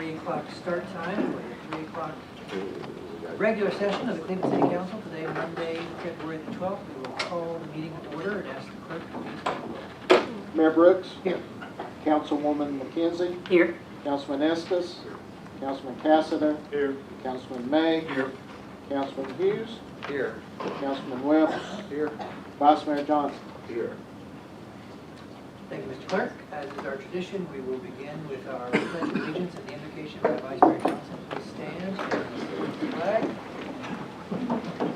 3 o'clock start time for the 3 o'clock regular session of the Cleveland City Council today, Monday, February the 12th. We will call the meeting to order and ask the clerk to please call the roll. Mayor Brooks? Here. Councilwoman McKenzie? Here. Councilman Estes? Councilman Cassida? Here. Councilman May? Here. Councilman Hughes? Here. Councilman Webb? Here. Vice Mayor Johnson? Here. Thank you, Mr. Clerk. As is our tradition, we will begin with our pledge of allegiance and the invocation by Vice Mayor Johnson. Please stand and salute the flag.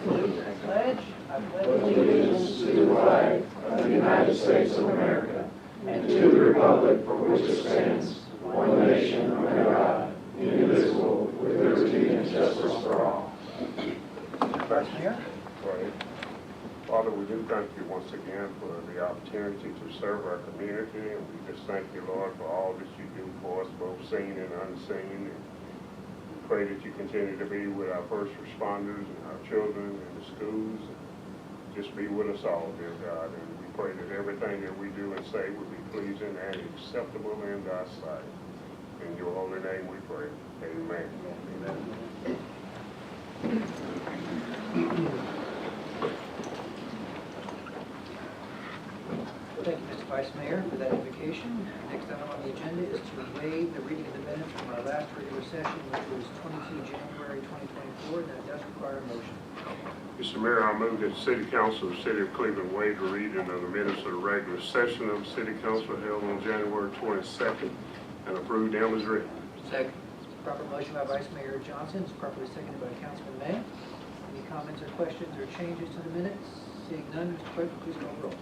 Salute the pledge. I pledge allegiance to the flag of the United States of America and to the republic for which it stands, one nation under God, indivisible, with liberty and justice for all. Vice Mayor. Right. Father, we do thank you once again for the opportunity to serve our community, and we just thank you, Lord, for all that you do for us, both seen and unseen. And we pray that you continue to be with our first responders and our children and the schools. And just be with us all, dear God. And we pray that everything that we do and say will be pleasing and acceptable in thy sight. In your holy name we pray. Amen. Thank you, Mr. Vice Mayor, for that invocation. Next item on the agenda is to waive the reading of the minutes from our last regular session, which was 22 January 2024. That does require a motion. Mr. Mayor, I move that the City Council of the City of Cleveland waive the reading of the minutes of the regular session of the City Council held on January 22nd and approve them as written. Second. Proper motion by Vice Mayor Johnson, is properly seconded by Councilman May. Any comments or questions or changes to the minutes? Seeing none, Mr. Clerk, please call the roll.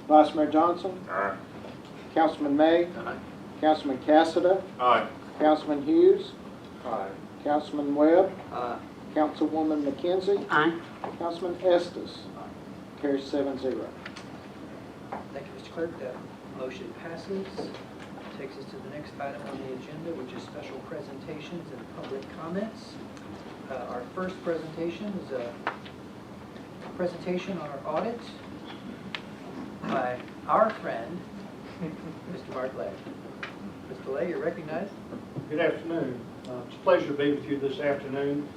Vice Mayor Johnson? Aye. Councilman May? Aye. Councilman Cassida? Aye. Councilman Hughes? Aye. Councilman Webb? Aye. Councilwoman McKenzie? Aye. Councilman Estes? Carries 7-0. Thank you, Mr. Clerk. That motion passes. Takes us to the next item on the agenda, which is special presentations and public comments. Our first presentation is a presentation on our audit by our friend, Mr. Mark Lay. Mr. Lay, you're recognized. Good afternoon. It's a pleasure to be with you this afternoon.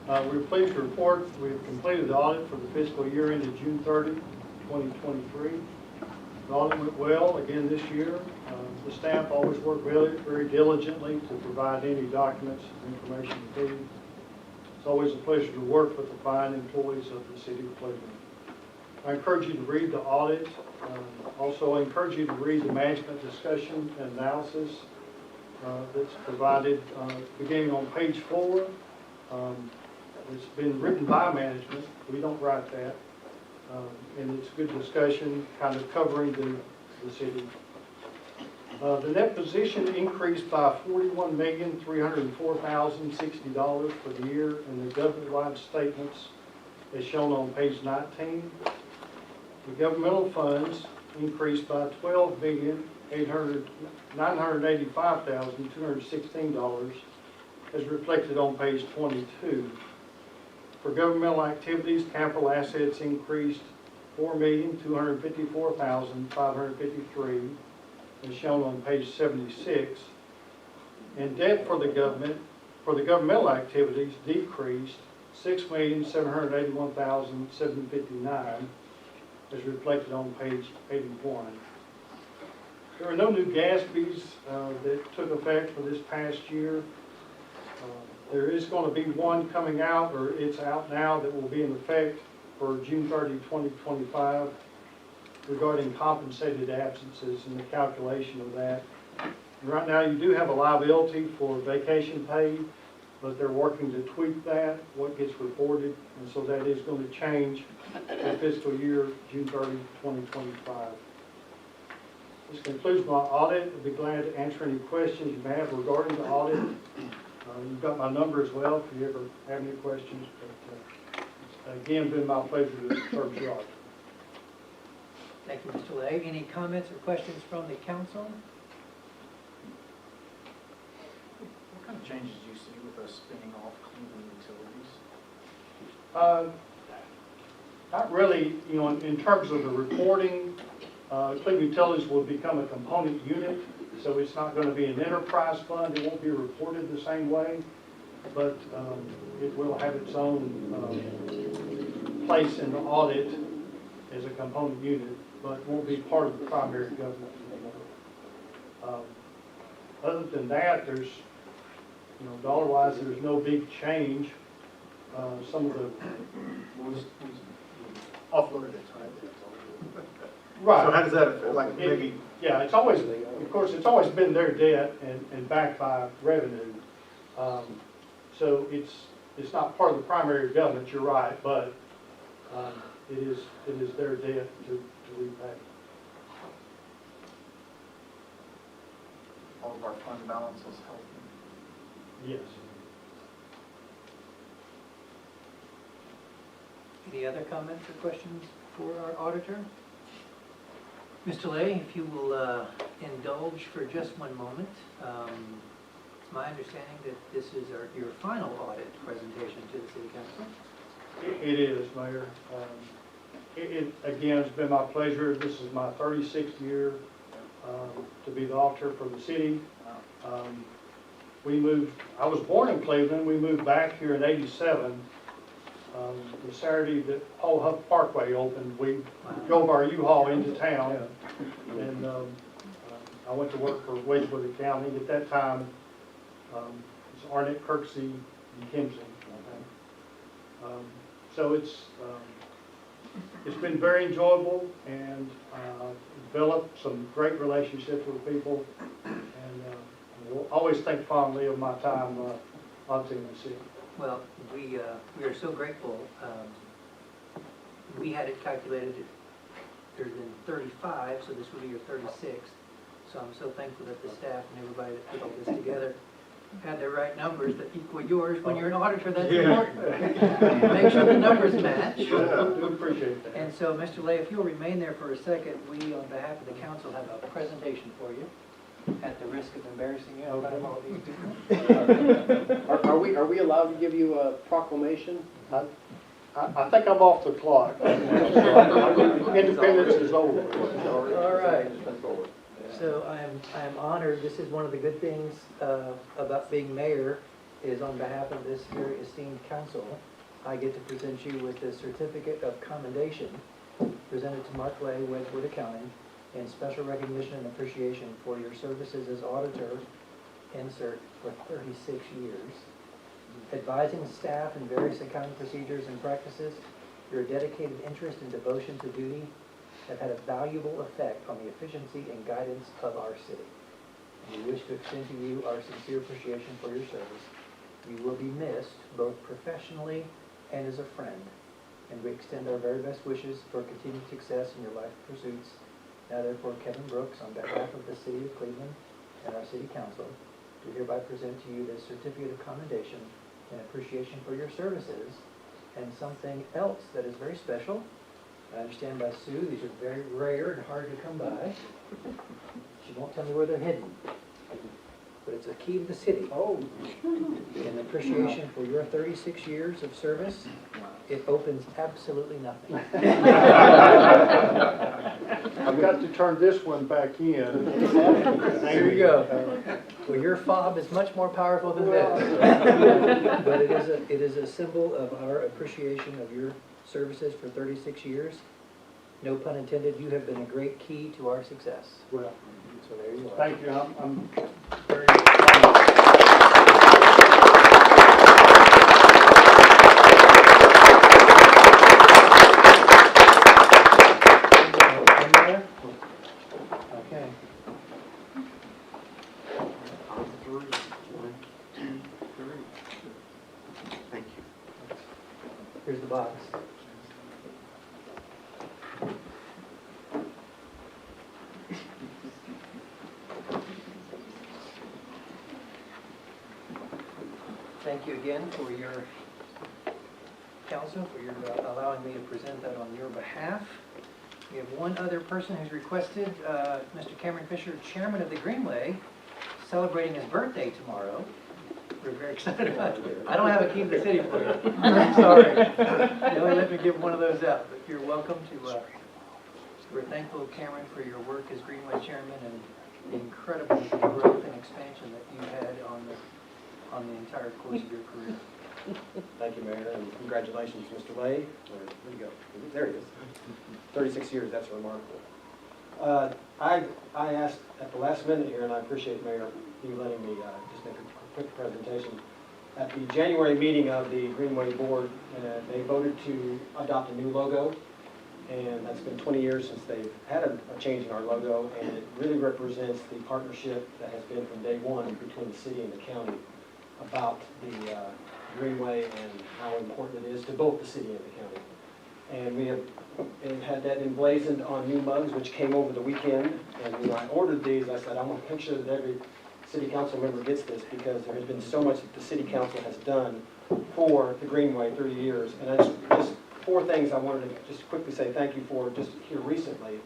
We're pleased to report we've completed the audit for the fiscal year ended June 30, 2023. The audit went well again this year. The staff always worked very diligently to provide any documents and information needed. It's always a pleasure to work with the fine employees of the City of Cleveland. I encourage you to read the audit. Also, I encourage you to read the management discussion and analysis that's provided beginning on page 4. It's been written by management. We don't write that. And it's good discussion kind of covering the city. The net position increased by $41,304,060 for the year in the government-wide statements as shown on page 19. The governmental funds increased by $12,985,216 as reflected on page 22. For governmental activities, capital assets increased $4,254,553 as shown on page 76. And debt for the governmental activities decreased $6,781,759 as reflected on page 81. There are no new GASBs that took effect for this past year. There is going to be one coming out, or it's out now, that will be in effect for June 30, 2025 regarding compensated absences and the calculation of that. And right now you do have a liability for vacation pay, but they're working to tweak that, what gets reported, and so that is going to change for fiscal year June 30, 2025. This concludes my audit. I'd be glad to answer any questions you may have regarding the audit. You've got my number as well if you ever have any questions. But again, it's been my pleasure to serve you all. Thank you, Mr. Lay. Any comments or questions from the council? What kind of changes do you see with us spinning off Cleveland Utilities? Not really, you know, in terms of the reporting, Cleveland Utilities will become a component unit. So it's not going to be an enterprise fund. It won't be reported the same way, but it will have its own place in the audit as a component unit, but won't be part of the primary government. Other than that, there's, dollar-wise, there's no big change. Some of the Offloaded it, right? right. So how does that affect, like, It- maybe, Yeah, it's always, of course, it's always been their debt and backed by revenue. So it's not part of the primary government, you're right, but it is their debt to repay. all of our fund balances healthy? Yes. Any other comments or questions for our auditor? Mr. Lay, if you will indulge for just one moment. It's my understanding that this is your final audit presentation to the City Council. It is, Mayor. Again, it's been my pleasure. This is my 36th year to be the auditor for the city. I was born in Cleveland. We moved back here in '87. The Saturday that Paul Huff Parkway opened, we drove our U-Haul into town, and I went to work for Wedgewood County. At that time, it was Arnett, Kirksey, and Kimsey, I think. So it's been very enjoyable, and developed some great relationships with people, and will always think fondly of my time auditing the city. Well, we are so grateful. We had it calculated, there's been 35, so this will be your 36th. So I'm so thankful that the staff and everybody that put all this together had the right numbers that equal yours. When you're an auditor, that's important. Make sure the numbers match. I do appreciate that. And so, Mr. Lay, if you'll remain there for a second, we, on behalf of the council, have a presentation for you. At the risk of embarrassing you in front of all these people. Are we allowed to give you a proclamation? I think I'm off the clock. Independence is over. All right. So I am honored. This is one of the good things about being mayor, is on behalf of this very esteemed council, I get to present you with the certificate of commendation presented to Mark Lay, Wedgewood Accounting, in special recognition and appreciation for your services as auditor, insert, for 36 years. Advising staff in various accounting procedures and practices, your dedicated interest and devotion to duty have had a valuable effect on the efficiency and guidance of our city. And we wish to extend to you our sincere appreciation for your service. You will be missed, both professionally and as a friend, and we extend our very best wishes for continued success in your life pursuits. Now therefore, Kevin Brooks, on behalf of the City of Cleveland and our City Council, do hereby present to you this certificate of commendation and appreciation for your services, and something else that is very special. I understand by Sue, these are very rare and hard to come by. She won't tell me where they're hidden, but it's a key to the city. Oh. In appreciation for your 36 years of service, it opens absolutely nothing. I've got to turn this one back in. There you go. Well, your fob is much more powerful than that. But it is a symbol of our appreciation of your services for 36 years. No pun intended, you have been a great key to our success. Well, So there you are. thank you. I'm very Okay. Thank you. Here's the box. Thank you again for your counsel, for your allowing me to present that on your behalf. We have one other person who's requested, Mr. Cameron Fisher, Chairman of the Greenway, celebrating his birthday tomorrow. We're very excited about it. I don't have a key to the city for you. I'm sorry. They only let me give one of those out, but you're welcome to, we're thankful, Cameron, for your work as Greenway Chairman, and the incredible growth and expansion that you had on the entire course of your career. Thank you, Mayor, and congratulations, Mr. Lay. Where'd he go? There he is. 36 years, that's remarkable. I asked at the last minute here, and I appreciate, Mayor, you letting me just make a quick presentation. At the January meeting of the Greenway Board, they voted to adopt a new logo, and that's been 20 years since they've had a change in our logo, and it really represents the partnership that has been from day one between the city and the county about the Greenway and how important it is to both the city and the county. And we have had that emblazoned on new mugs, which came over the weekend. And when I ordered these, I said, I want to make sure that every city council member gets this, because there has been so much that the city council has done for the Greenway 30 years. And I just 4 things I wanted to just quickly say thank you for just here recently.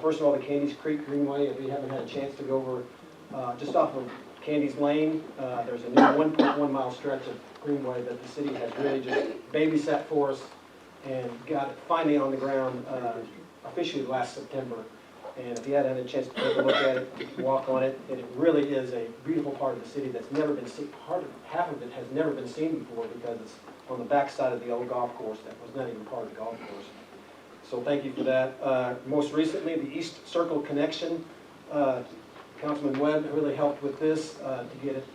First of all, the Candies Creek Greenway. If you haven't had a chance to go over just off of Candies Lane, there's a new 1.1 mile stretch of Greenway that the city has really just babysat for us and got it finally on the ground officially last September. And if you hadn't had a chance to take a look at it, walk on it, it really is a beautiful part of the city that's never been seen. Half of it has never been seen before, because it's on the back side of the old golf course that was not even part of the golf course. So thank you for that. Most recently, the East Circle Connection. Councilman Webb really helped with this to get it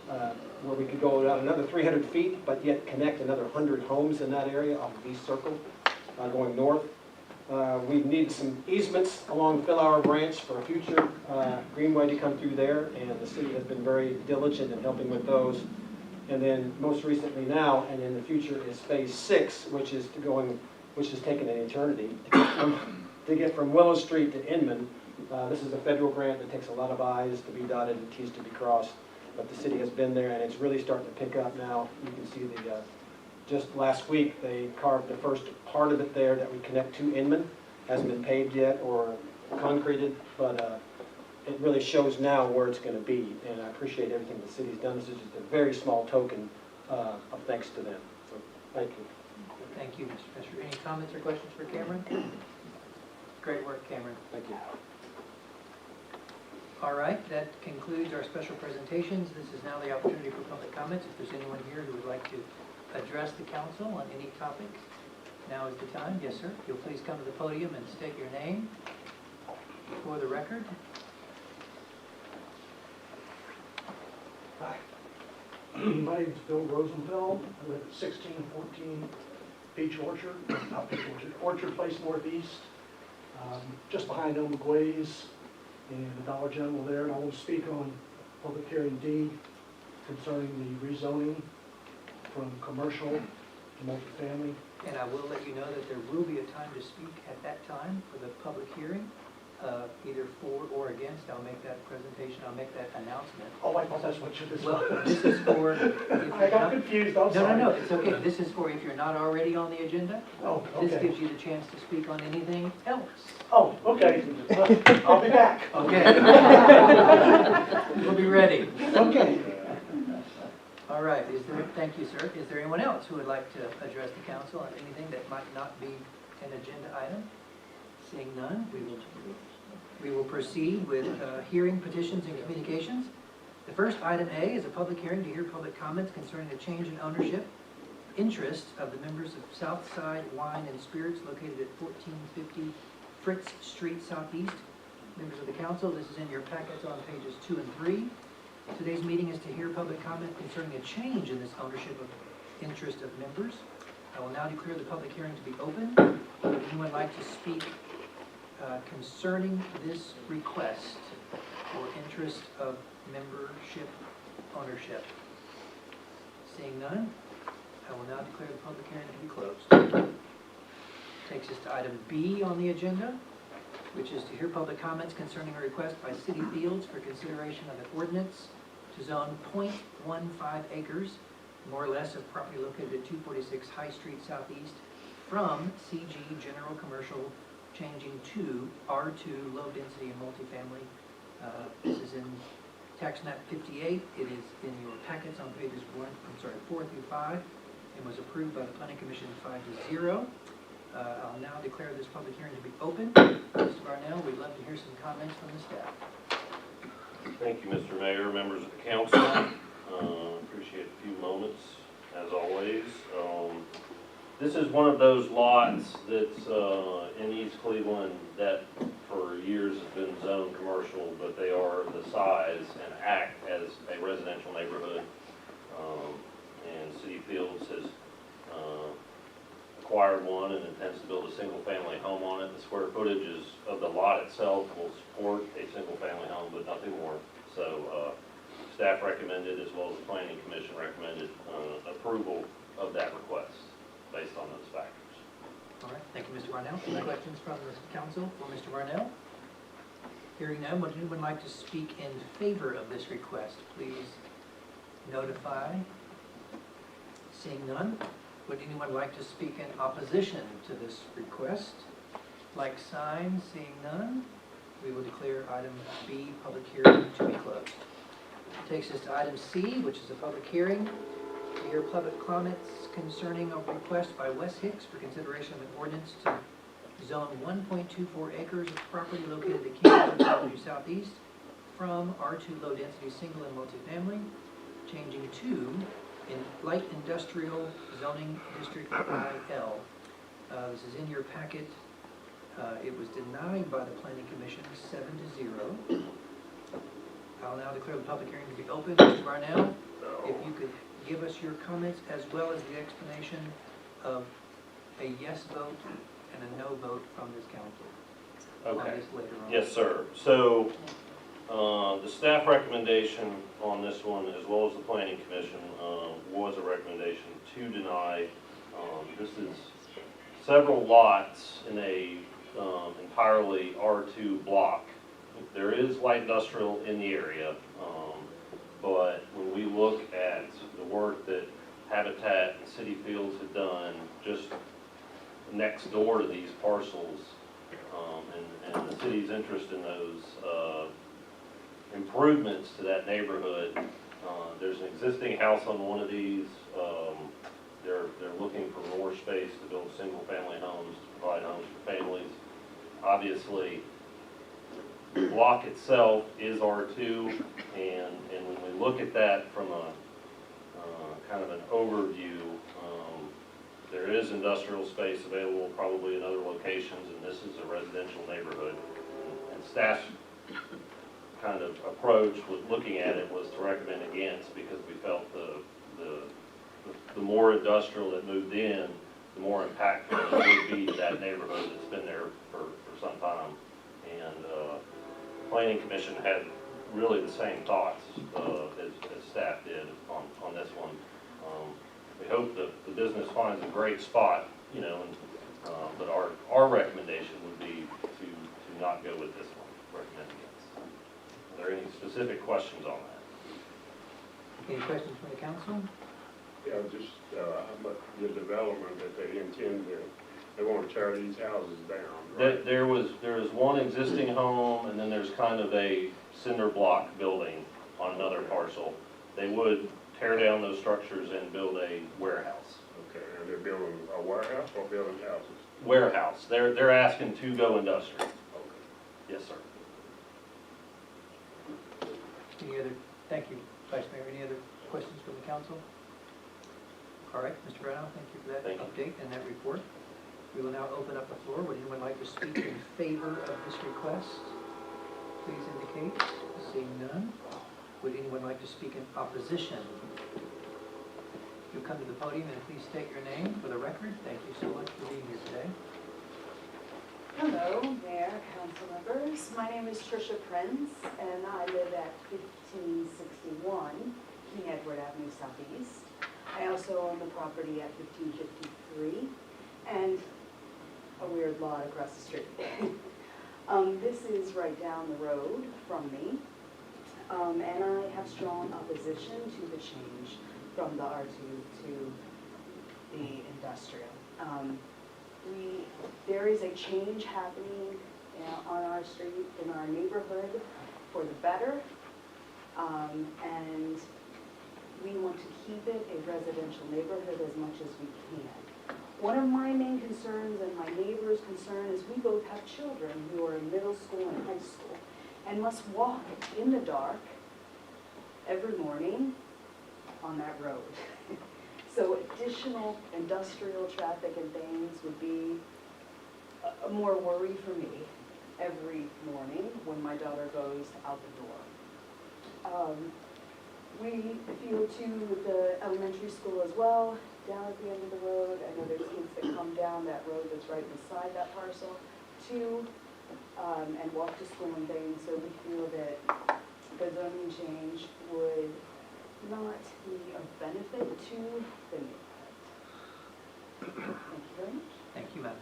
where we could go out another 300 feet, but yet connect another 100 homes in that area off of East Circle going north. We need some easements along Philauer Branch for a future Greenway to come through there, and the city has been very diligent in helping with those. And then most recently now, and in the future, is Phase 6, which is taking an eternity to get from Willow Street to Inman. This is a federal grant that takes a lot of I's to be dotted and T's to be crossed, but the city has been there, and it's really starting to pick up now. You can see just last week they carved the first part of it there that would connect to Inman. Hasn't been paved yet or concreted, but it really shows now where it's going to be, and I appreciate everything the city's done. This is just a very small token of thanks to them. So thank you. Thank you, Mr. Fisher. Any comments or questions for Cameron? Great work, Cameron. Thank you. All right, that concludes our special presentations. This is now the opportunity for public comments. If there's anyone here who would like to address the council on any topic, now is the time. Yes, sir. If you'll please come to the podium and state your name for the record. Hi. My name is Bill Rosenfeld. I live at 1614 Peach Orchard, not Peach Orchard, Orchard Place Northeast, just behind El McGuay's and the Dollar General there. And I will speak on public hearing D concerning the rezoning from commercial to multifamily. And I will let you know that there will be a time to speak at that time for the public hearing, either for or against. I'll make that presentation, I'll make that announcement. Oh, I thought that's what you just Well, this is for... I got confused, I'm sorry. No, it's okay. This is for if you're not already on the agenda. Oh, This okay. gives you the chance to speak on anything else. Oh, okay. I'll be back. Okay. We'll be ready. Okay. All right, thank you, sir. Is there anyone else who would like to address the council on anything that might not be an agenda item? Seeing none, we will proceed with hearing petitions and communications. The first item A is a public hearing to hear public comments concerning a change in ownership interest of the members of Southside Wine and Spirits located at 1450 Fritz Street Southeast. Members of the council, this is in your packets on pages 2 and 3. Today's meeting is to hear public comment concerning a change in this ownership of interest of members. I will now declare the public hearing to be open. Would anyone like to speak concerning this request for interest of membership ownership? Seeing none, I will now declare the public hearing to be closed. Takes us to item B on the agenda, which is to hear public comments concerning a request by City Fields for consideration of an ordinance to zone 0.15 acres, more or less, of property located at 246 High Street Southeast from CG General Commercial, changing to R2 Low Density and Multifamily. This is in Tax Map 58. It is in your packets on pages 4 through 5, and was approved by the Planning Commission 5-0. I'll now declare this public hearing to be open. Mr. Barnell, we'd love to hear some comments from the staff. Thank you, Mr. Mayor, members of the council. Appreciate a few moments, as always. This is one of those lots that's in East Cleveland that for years has been zoned commercial, but they are the size and act as a residential neighborhood. And City Fields has acquired one and intends to build a single-family home on it. The square footage of the lot itself will support a single-family home, but nothing more. So staff recommended, as well as the Planning Commission recommended, approval of that request based on those factors. All right, thank you, Mr. Varnell. Any questions from the council for Mr. Varnell? Hearing none, would anyone like to speak in favor of this request? Please notify. Seeing none, would anyone like to speak in opposition to this request? Like sign, seeing none, we will declare item B, public hearing, to be closed. Takes us to item C, which is a public hearing. To hear public comments concerning a request by Wes Hicks for consideration of an ordinance to zone 1.24 acres of property located at King Avenue Southeast from R2 low density single and multifamily, changing to in light industrial zoning district IL. This is in your packet. It was denied by the Planning Commission 7-0. I'll now declare the public hearing to be open. Mr. Varnell, if you could give us your comments as well as the explanation of a yes vote and a no vote from this council. Okay. On this later on. Yes, sir. So the staff recommendation on this one, as well as the Planning Commission, was a recommendation to deny. This is several lots in a entirely R2 block. There is light industrial in the area, but when we look at the work that Habitat and City Fields have done just next door to these parcels, and the city's interest in those improvements to that neighborhood, there's an existing house on one of these. They're looking for more space to build single-family homes, to provide homes for families. Obviously, the block itself is R2, and when we look at that from a kind of an overview, there is industrial space available probably in other locations, and this is a residential neighborhood. And staff's kind of approach with looking at it was to recommend against, because we felt the more industrial that moved in, the more impactful it would be to that neighborhood that's been there for some time. And the Planning Commission had really the same thoughts as staff did on this one. We hope that the business finds a great spot, you know, but our recommendation would be to not go with this one, recommend against. Are there any specific questions on that? Any questions from the council? Yeah, just how much the development that they intend to, they want to tear these houses down, right? There was one existing home, and then there's kind of a cinder block building on another parcel. They would tear down those structures and build a warehouse. Okay, and they're building a warehouse or building houses? Warehouse. They're asking to go industrial. Okay. Yes, sir. Any other, thank you, Vice Mayor. Any other questions from the council? All right, Mr. Brown, thank you for that Thank you. update and that report. We will now open up the floor. Would anyone like to speak in favor of this request? Please indicate. Seeing none. Would anyone like to speak in opposition? You'll come to the podium and please state your name for the record. Thank you so much for being here today. Hello, Mayor, council members. My name is Tricia Prince, and I live at 1561 King Edward Avenue Southeast. I also own the property at 1553, and a weird lot across the street. This is right down the road from me, and I have strong opposition to the change from the R2 to the industrial. There is a change happening on our street, in our neighborhood, for the better, and we want to keep it a residential neighborhood as much as we can. One of my main concerns and my neighbor's concern is we both have children who are in middle school and high school, and must walk in the dark every morning on that road. So additional industrial traffic and things would be a more worry for me every morning when my daughter goes out the door. We feel too with the elementary school as well, down at the end of the road. I know there's kids that come down that road that's right beside that parcel too, and walk to school and things. So we feel that the zoning change would not be of benefit to the neighborhood. Thank you very much. Thank you, Madam.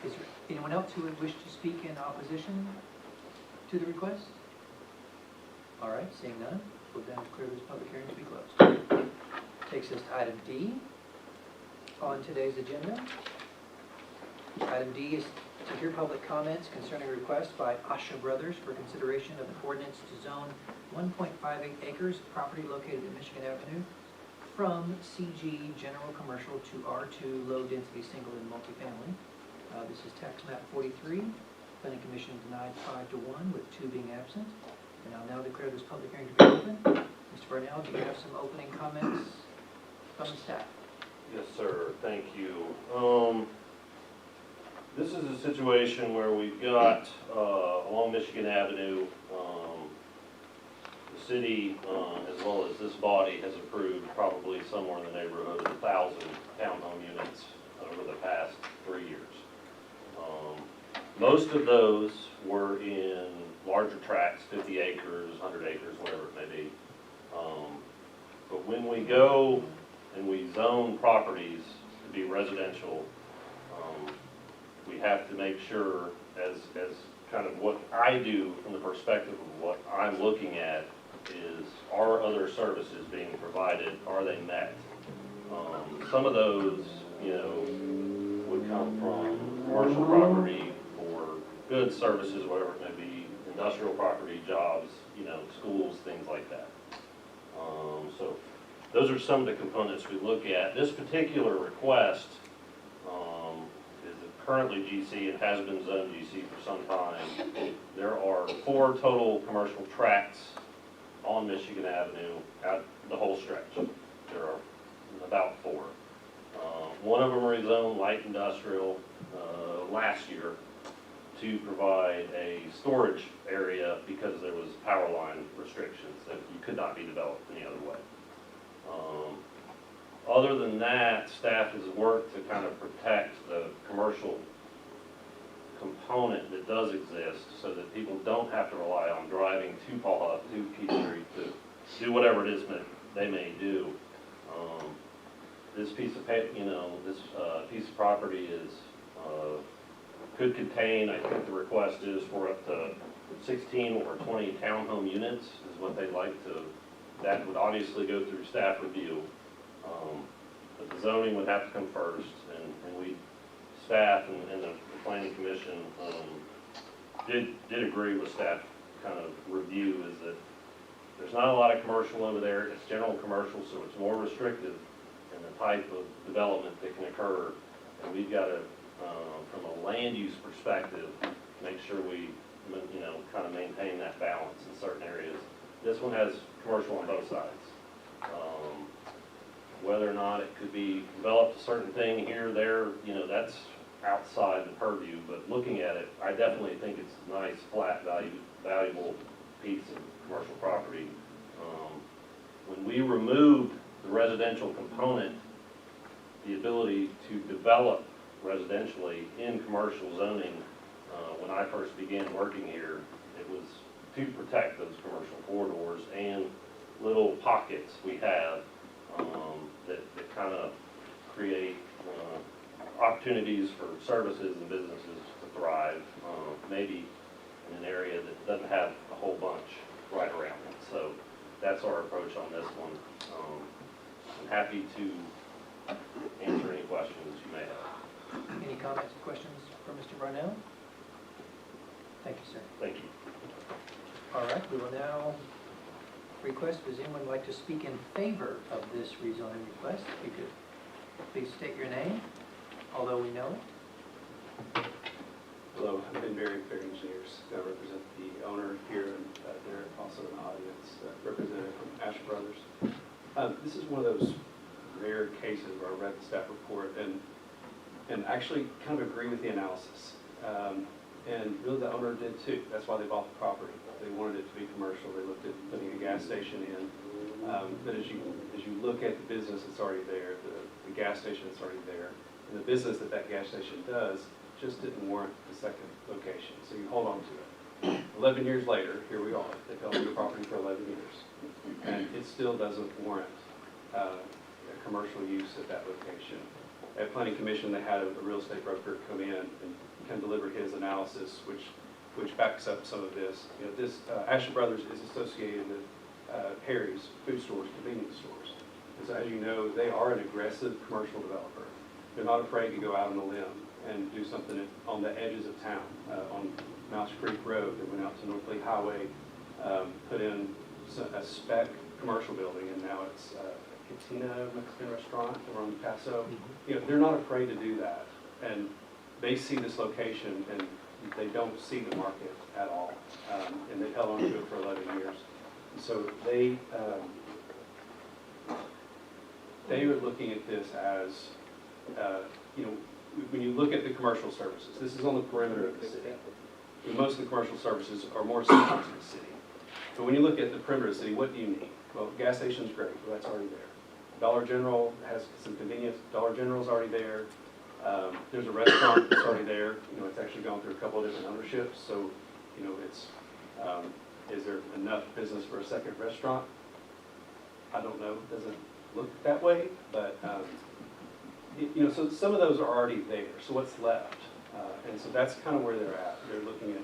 Is there anyone else who would wish to speak in opposition to the request? All right, seeing none, we'll then declare this public hearing to be closed. Takes us to item D on today's agenda. Item D is to hear public comments concerning a request by Asha Brothers for consideration of an ordinance to zone 1.58 acres of property located at Michigan Avenue from CG General Commercial to R2 Low Density Single and Multifamily. This is tax map 43. Planning Commission denied 5-1 with 2 being absent. And I'll now declare this public hearing to be open. Mr. Burnell, do you have some opening comments from the staff? Yes, sir, thank you. This is a situation where we've got, along Michigan Avenue, the city, as well as this body, has approved probably somewhere in the neighborhood of 1,000 townhome units over the past 3 years. Most of those were in larger tracts, 50 acres, 100 acres, whatever it may be. But when we go and we zone properties to be residential, we have to make sure, as kind of what I do from the perspective of what I'm looking at, is are other services being provided, are they met? Some of those, you know, would come from commercial property for goods, services, whatever it may be, industrial property, jobs, you know, schools, things like that. So those are some of the components we look at. This particular request is currently GC and has been zoned GC for some time. There are 4 total commercial tracts on Michigan Avenue at the whole stretch. There are about 4. One of them rezoned light industrial last year to provide a storage area because there was power line restrictions that you could not be developed any other way. Other than that, staff has worked to kind of protect the commercial component that does exist so that people don't have to rely on driving to Paul Huff, to Peachtree to do whatever it is that they may do. This piece of piece of property is could contain, I think the request is for up to 16 or 20 townhome units is what they'd like to. That would obviously go through staff review, but the zoning would have to come first, and we, staff and the planning commission did agree with staff kind of review is that there's not a lot of commercial over there. It's general commercial, so it's more restrictive in the type of development that can occur, and we've got to, from a land use perspective, make sure we, you know, kind of maintain that balance in certain areas. This one has commercial on both sides. Whether or not it could be developed a certain thing here or there, you know, that's outside the purview, but looking at it, I definitely think it's a nice, flat, valuable piece of commercial property. When we removed the residential component, the ability to develop residentially in commercial zoning, when I first began working here, it was to protect those commercial corridors and little pockets we have that kind of create opportunities for services and businesses to thrive, maybe in an area that doesn't have a whole bunch right around it. So that's our approach on this one. I'm happy to answer any questions you may have. Any comments or questions for Mr. Barnell? Thank you, sir. Thank you. All right, we will now request, does anyone like to speak in favor of this rezoning request? If you could please state your name, although we know it. Hello, I'm Ben Berry, Fair Engineers. I represent the owner here, and they're also in the audience, representative from Asher Brothers. This is one of those rare cases where I read the staff report and actually kind of agree with the analysis. And really the owner did too. That's why they bought the property. They wanted it to be commercial. They looked at putting a gas station in. But as you look at the business that's already there, the gas station that's already there, and the business that gas station does, just didn't warrant the second location. So you hold on to it. 11 years later, here we are. They've held the property for 11 years. And it still doesn't warrant a commercial use at that location. At Planning Commission, they had a real estate broker come in and can deliver his analysis, which backs up some of this. You know, this Asher Brothers is associated with Harry's food stores, convenience stores. And so as you know, they are an aggressive commercial developer. They're not afraid to go out on a limb and do something on the edges of town. On Mouse Creek Road, they went out to North Lee Highway, put in a spec commercial building, and now it's Katina Mexican restaurant over on Paso. You know, they're not afraid to do that. And they see this location and they don't see the market at all. And they've held on to it for 11 years. And so they were looking at this as, you know, when you look at the commercial services, this is on the perimeter of the city. And most of the commercial services are more central to the city. But when you look at the perimeter of the city, what do you need? Well, gas station's great. Well, that's already there. Dollar General has some convenience. Dollar General's already there. There's a restaurant that's already there. You know, it's actually gone through a couple of different ownerships. So, you know, it's is there enough business for a second restaurant? I don't know. It doesn't look that way, but you know, so some of those are already there. So what's left? And so that's kind of where they're at. They're looking at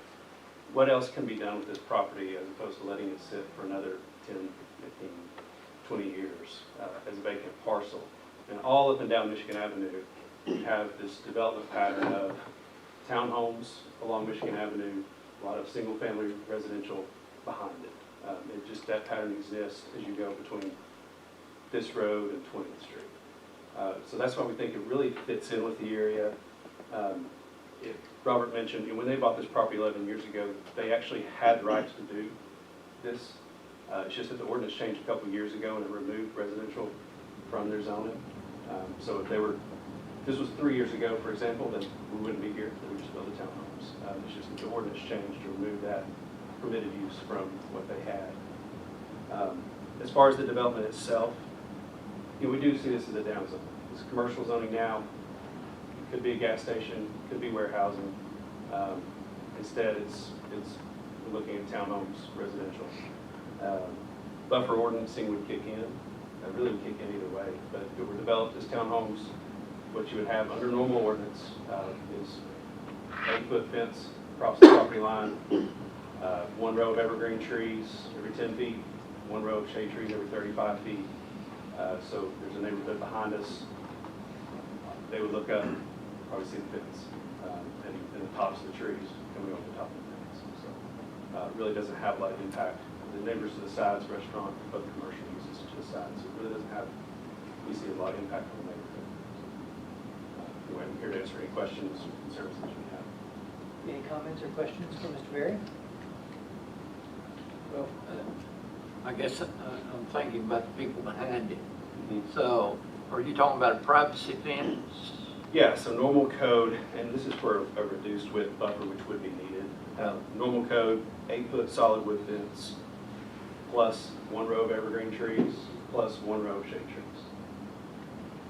what else can be done with this property as opposed to letting it sit for another 10, 15, 20 years as a vacant parcel. And all up and down Michigan Avenue, you have this development pattern of townhomes along Michigan Avenue, a lot of single-family residential behind it. It just, that pattern exists as you go between this road and 20th Street. So that's why we think it really fits in with the area. Robert mentioned, when they bought this property 11 years ago, they actually had the rights to do this. It's just that the ordinance changed a couple of years ago and it removed residential from their zoning. So if this was 3 years ago, for example, then we wouldn't be here. We would just build the townhomes. It's just that the ordinance changed to remove that permitted use from what they had. As far as the development itself, you know, we do see this as a down zone. It's commercial zoning now. It could be a gas station, could be warehousing. Instead, we're looking at townhomes, residential. Buffer ordinancing would kick in. It really would kick in either way. But if it were developed as townhomes, what you would have under normal ordinance is 8-foot fence across the property line, 1 row of evergreen trees every 10 feet, 1 row of shade trees every 35 feet. So there's a neighborhood behind us. They would look up, probably see the fence, and the tops of the trees coming over the top of the fence. So it really doesn't have a lot of impact. The neighbors to the sides, restaurant, both commercial uses to the sides. So it really doesn't have, we see a lot of impact on the neighborhood. Anyway, I'm here to answer any questions or concerns that you have. Any comments or questions for Mr. Berry? Well, I guess I'm thinking about the people behind it. Mm-hmm. So, are you talking about a privacy fence? Yeah, so normal code, and this is for a reduced width buffer, which would be needed. Normal code, 8-foot solid wood fence, plus 1 row of evergreen trees, plus 1 row of shade trees.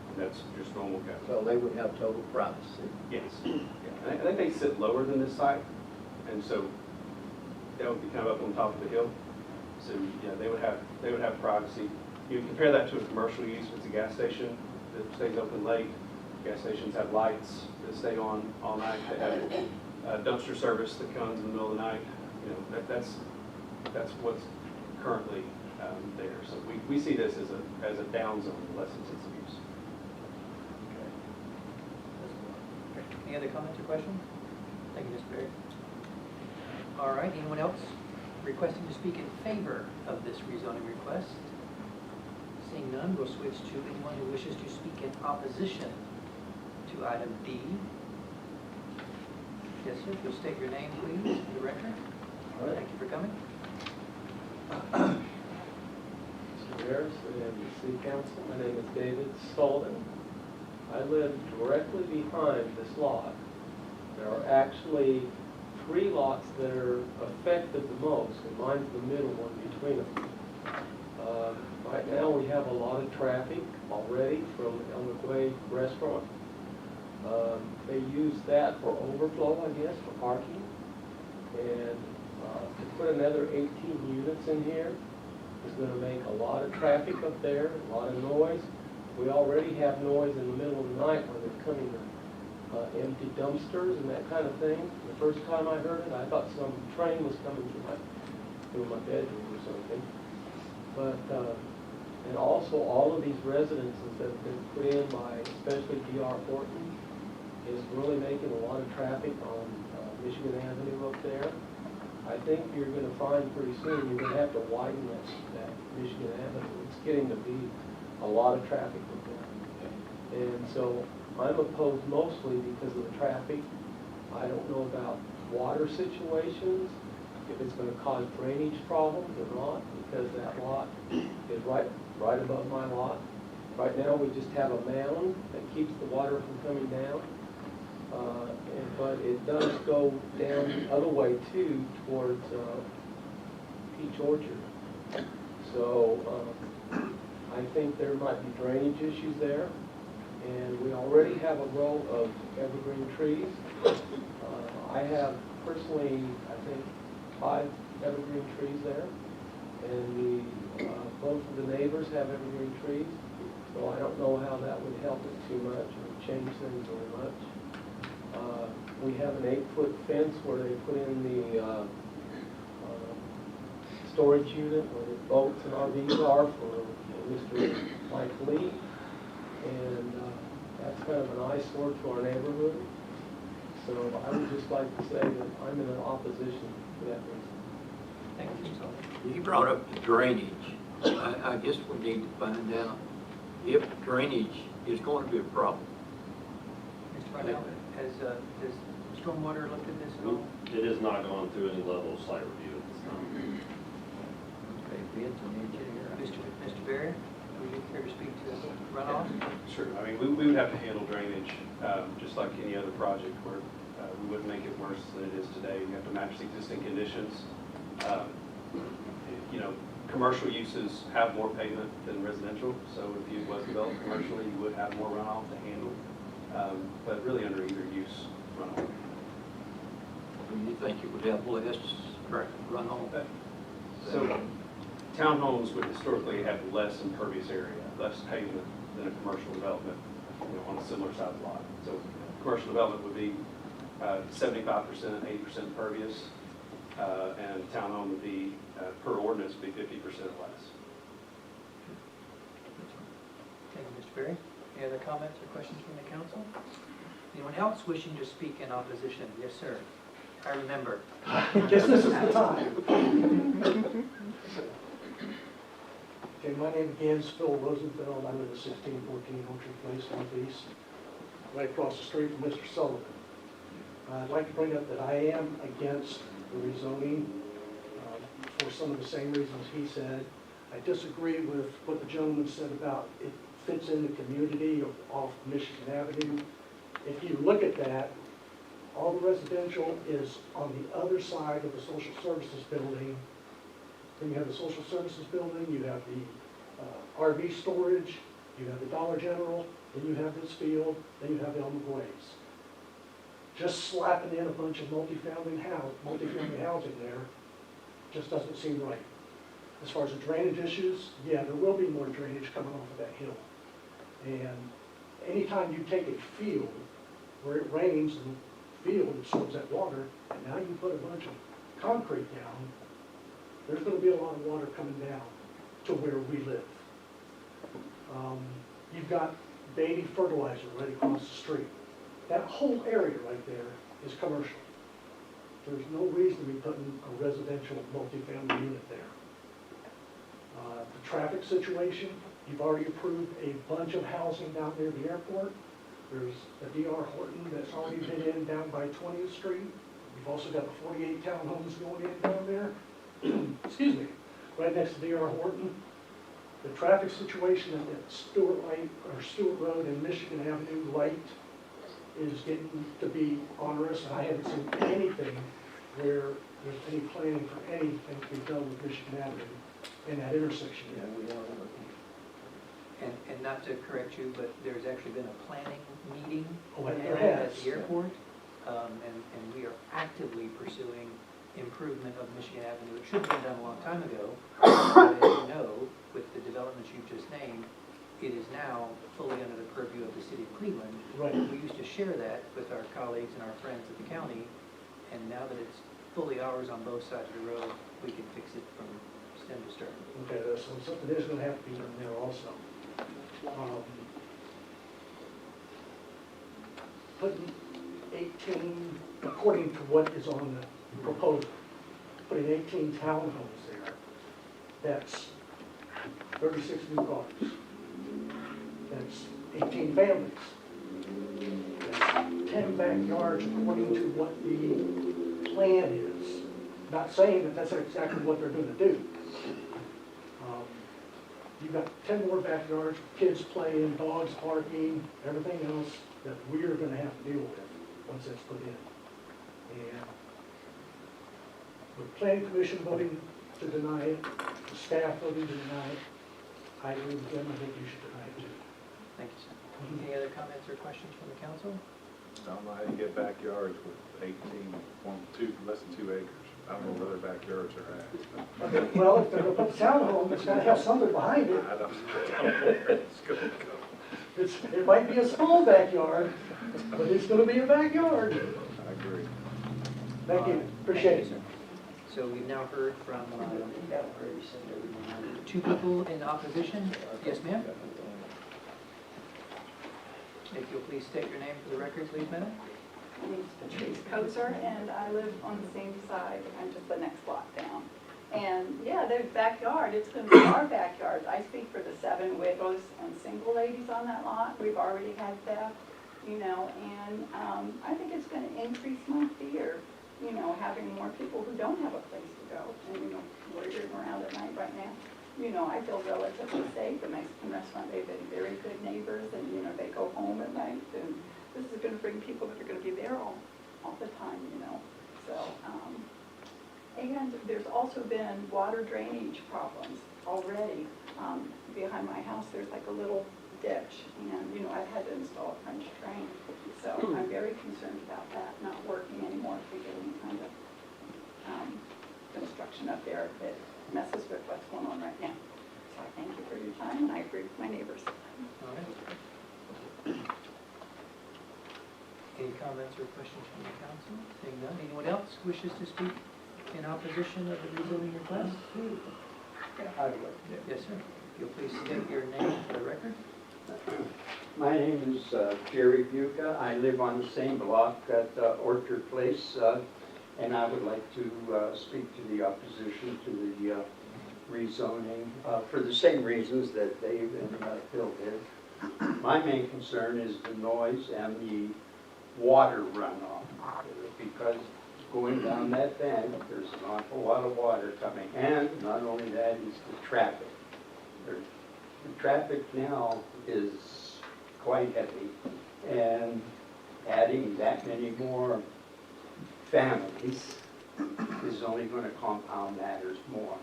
And that's just normal code. So they would have total privacy. Yes. Yeah. And I think they sit lower than this site, and so that would be kind of up on top of the hill. So yeah, they would have privacy. You compare that to a commercial use. It's a gas station that stays open late. Gas stations have lights that stay on all night. They have dumpster service that comes in the middle of the night. You know, that's what's currently there. So we see this as a down zone, less intensive use. Any other comments or questions? Thank you, Mr. Berry. All right, anyone else requesting to speak in favor of this rezoning request? Seeing none, we'll switch to anyone who wishes to speak in opposition to item D. Yes, sir. You'll state your name, please, for the record. Thank you for coming. Mr. Harris and the City Council, my name is David Sullivan. I live directly behind this lot. There are actually 3 lots that are affected the most, and mine's the middle one between them. Right now, we have a lot of traffic already from El Maguey Restaurant. They use that for overflow, I guess, for parking. And to put another 18 units in here is going to make a lot of traffic up there, a lot of noise. We already have noise in the middle of the night when they're coming to empty dumpsters and that kind of thing. The first time I heard it, I thought some train was coming through my bedroom or something. But, and also all of these residences that have been put in by especially D.R. Horton is really making a lot of traffic on Michigan Avenue up there. I think you're going to find pretty soon you're going to have to widen that Michigan Avenue. It's getting to be a lot of traffic up there. And so I'm opposed mostly because of the traffic. I don't know about water situations, if it's going to cause drainage problems or not, because that lot is right above my lot. Right now, we just have a mound that keeps the water from coming down. But it does go down the other way too, towards Peach Orchard. So I think there might be drainage issues there. And we already have a row of evergreen trees. I have personally, I think, 5 evergreen trees there. And both of the neighbors have evergreen trees. So I don't know how that would help it too much or change things very much. We have an 8-foot fence where they put in the storage unit where the boats and RVs are for Mr. Mike Lee. And that's kind of an eyesore to our neighborhood. So I would just like to say that I'm in opposition for that reason. Thank you, Mr. Sullivan. You brought up the drainage. I guess we need to find out if drainage is going to be a problem. Mr. Farnell, has Stormwater looked at this at all? It has not gone through any level of site review at this time. Okay, bids on the engineer. Mr. Berry, would you care to speak to runoff? Sure. I mean, we would have to handle drainage just like any other project where we wouldn't make it worse than it is today. You have to match the existing conditions. You know, commercial uses have more pavement than residential, so if you was developed commercially, you would have more runoff to handle. But really under either use runoff. Do you think it would have less runoff? So townhomes would historically have less impervious area, less pavement than a commercial development, you know, on a similar size lot. So commercial development would be 75%, 80% impervious, and townhome would be, per ordinance, would be 50% less. Thank you, Mr. Berry. Any other comments or questions from the council? Anyone else wishing to speak in opposition? Yes, sir. I remember. Guess this is the time. Okay, my name again is Phil Rosenfeld. I live at 1614 Orchard Place Northeast, right across the street from Mr. Sullivan. I'd like to bring up that I am against the rezoning for some of the same reasons he said. I disagree with what the gentleman said about it fits in the community off Michigan Avenue. If you look at that, all the residential is on the other side of the social services building. Then you have the social services building, you have the RV storage, you have the Dollar General, then you have this field, then you have the El Maguey's. Just slapping in a bunch of multifamily housing there just doesn't seem right. As far as the drainage issues, yeah, there will be more drainage coming off of that hill. And anytime you take a field where it rains and the field absorbs that water, and now you put a bunch of concrete down, there's going to be a lot of water coming down to where we live. You've got Beatty Fertilizer right across the street. That whole area right there is commercial. There's no reason to be putting a residential multifamily unit there. The traffic situation, you've already approved a bunch of housing down near the airport. There's a D.R. Horton that's already been in down by 20th Street. We've also got the 48 townhomes going in down there. Excuse me, right next to D.R. Horton. The traffic situation at Stewart Road and Michigan Avenue Light is getting to be onerous, and I haven't seen anything where there's any planning for anything to be done with Michigan Avenue in that intersection yet. And not to correct you, but there's actually been a planning meeting Oh, and now there at has. the airport, and we are actively pursuing improvement of Michigan Avenue. It should have been done a long time ago, but as you know, with the developments you've just named, it is now fully under the purview of the city of Cleveland. Right. We used to share that with our colleagues and our friends at the county, and now that it's fully ours on both sides of the road, we can fix it from stem to stern. Okay, so something is gonna have to be done there also. Putting 18, according to what is on the proposal, putting 18 townhomes there, that's 36 new cars. That's 18 families. That's 10 backyards according to what the plan is. Not saying that that's exactly what they're gonna do. You've got 10 more backyards, kids playing, dogs barking, everything else that we're gonna have to deal with once that's put in. And with planning commission voting to deny it, the staff voting to deny it, I agree with them, I think you should deny it too. Thank you, sir. Any other comments or questions from the council? I don't know how you get backyards with 18, less than 2 acres. I don't know where their backyards are at. Okay, well, if they're gonna put a townhome, it's gotta have something behind it. I don't know where it's gonna go. It might be a small backyard, but it's gonna be a backyard. I agree. Thank you, appreciate it. Thank you, sir. So we've now heard from two people in opposition. Yes, ma'am? If you'll please state your name for the record, please, madam. My name's Patrice Kozer, and I live on the same side, I'm just the next block down. And yeah, their backyard, it's gonna be our backyard. I speak for the 7 widows and single ladies on that lot. We've already had theft, you know, and I think it's gonna increase my fear, you know, having more people who don't have a place to go and, you know, loitering around at night right now. You know, I feel relatively safe. The Mexican restaurant, they've been very good neighbors, and, you know, they go home at night, and this is gonna bring people that are gonna be there all the time, you know, so, and there's also been water drainage problems already. Behind my house, there's like a little ditch, and, you know, I've had to install a French drain, so I'm very concerned about that not working anymore if we get any kind of, construction up there that messes with what's going on right now. So I thank you for your time, and I agree with my neighbors. All right. Any comments or questions from the council? Seeing none, anyone else wishes to speak in opposition of the rezoning request? Yes, sir. If you'll please state your name for the record. My name is Jerry Buca. I live on the same block at Orchard Place, and I would like to speak to the opposition to the rezoning for the same reasons that Dave and Phil did. My main concern is the noise and the water runoff, because going down that bank, there's an awful lot of water coming, and not only that is the traffic. The traffic now is quite heavy, and adding that many more families is only going to compound matters more.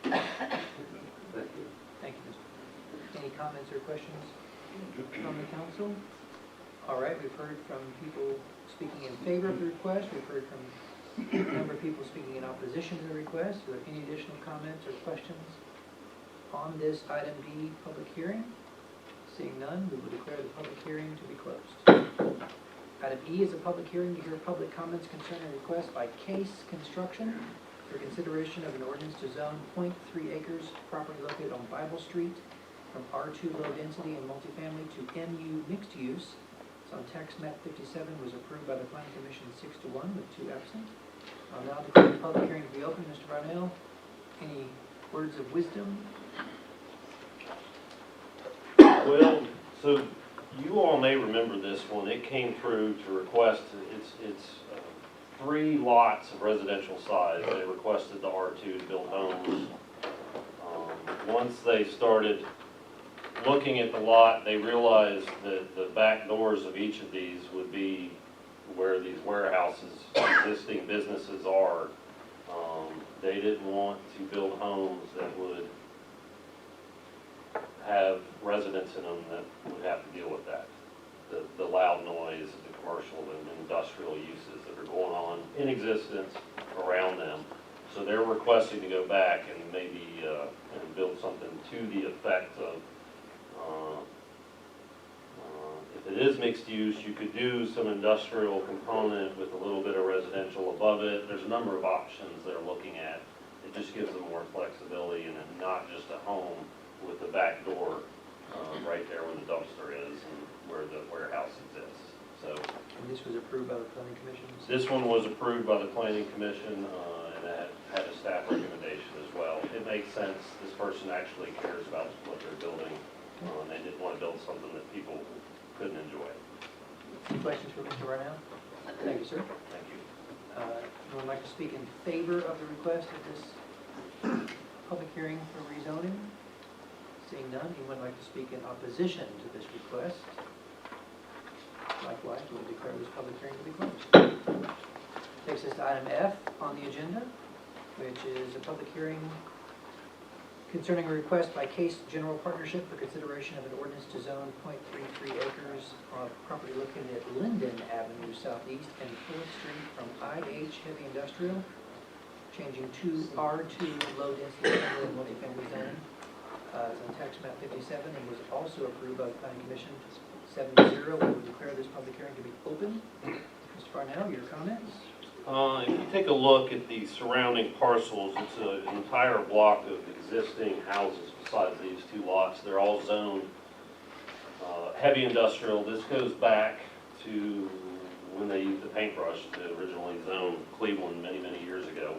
Thank you. Thank you, Mr. Any comments or questions from the council? All right, we've heard from people speaking in favor of the request. We've heard from a number of people speaking in opposition to the request. Do you have any additional comments or questions on this item B public hearing? Seeing none, we will declare the public hearing to be closed. Item E is a public hearing to hear public comments concerning a request by Case Construction for consideration of an ordinance to zone .3 acres property located on Bible Street from R2 low density and multifamily to MU mixed use. It's on tax map 57, was approved by the Planning Commission 6-1 with 2 absent. I'll now declare the public hearing to be open. Mr. Brownell, any words of wisdom? Well, so you all may remember this one. It came through to request, it's 3 lots of residential size. They requested the R2 to build homes. Once they started looking at the lot, they realized that the back doors of each of these would be where these warehouses, existing businesses are. They didn't want to build homes that would have residents in them that would have to deal with that. The loud noise, the commercial and industrial uses that are going on in existence around them. So they're requesting to go back and maybe and build something to the effect of, if it is mixed use, you could do some industrial component with a little bit of residential above it. There's a number of options they're looking at. It just gives them more flexibility and not just a home with the back door right there where the dumpster is and where the warehouse exists. So And this was approved by the planning commission? this one was approved by the planning commission and that had a staff recommendation as well. It makes sense. This person actually cares about what they're building. And they didn't want to build something that people couldn't enjoy. Any questions for Mr. Barnell? Thank you, sir. Thank you. Anyone like to speak in favor of the request of this public hearing for rezoning? Seeing none, anyone like to speak in opposition to this request? Likewise, we'll declare this public hearing to be closed. Takes us to item F on the agenda, which is a public hearing concerning a request by Case General Partnership for consideration of an ordinance to zone .33 acres of property located at Linden Avenue Southeast and Phillips Street from IH Heavy Industrial, changing to R2 Low Density Single and Multifamily Zone. It's on tax map 57 and was also approved by the Planning Commission 7-0. We will declare this public hearing to be open. Mr. Farnell, your comments? If you take a look at the surrounding parcels, it's an entire block of existing houses besides these 2 lots. They're all zoned heavy industrial. This goes back to when they used the paintbrush to originally zone Cleveland many, many years ago.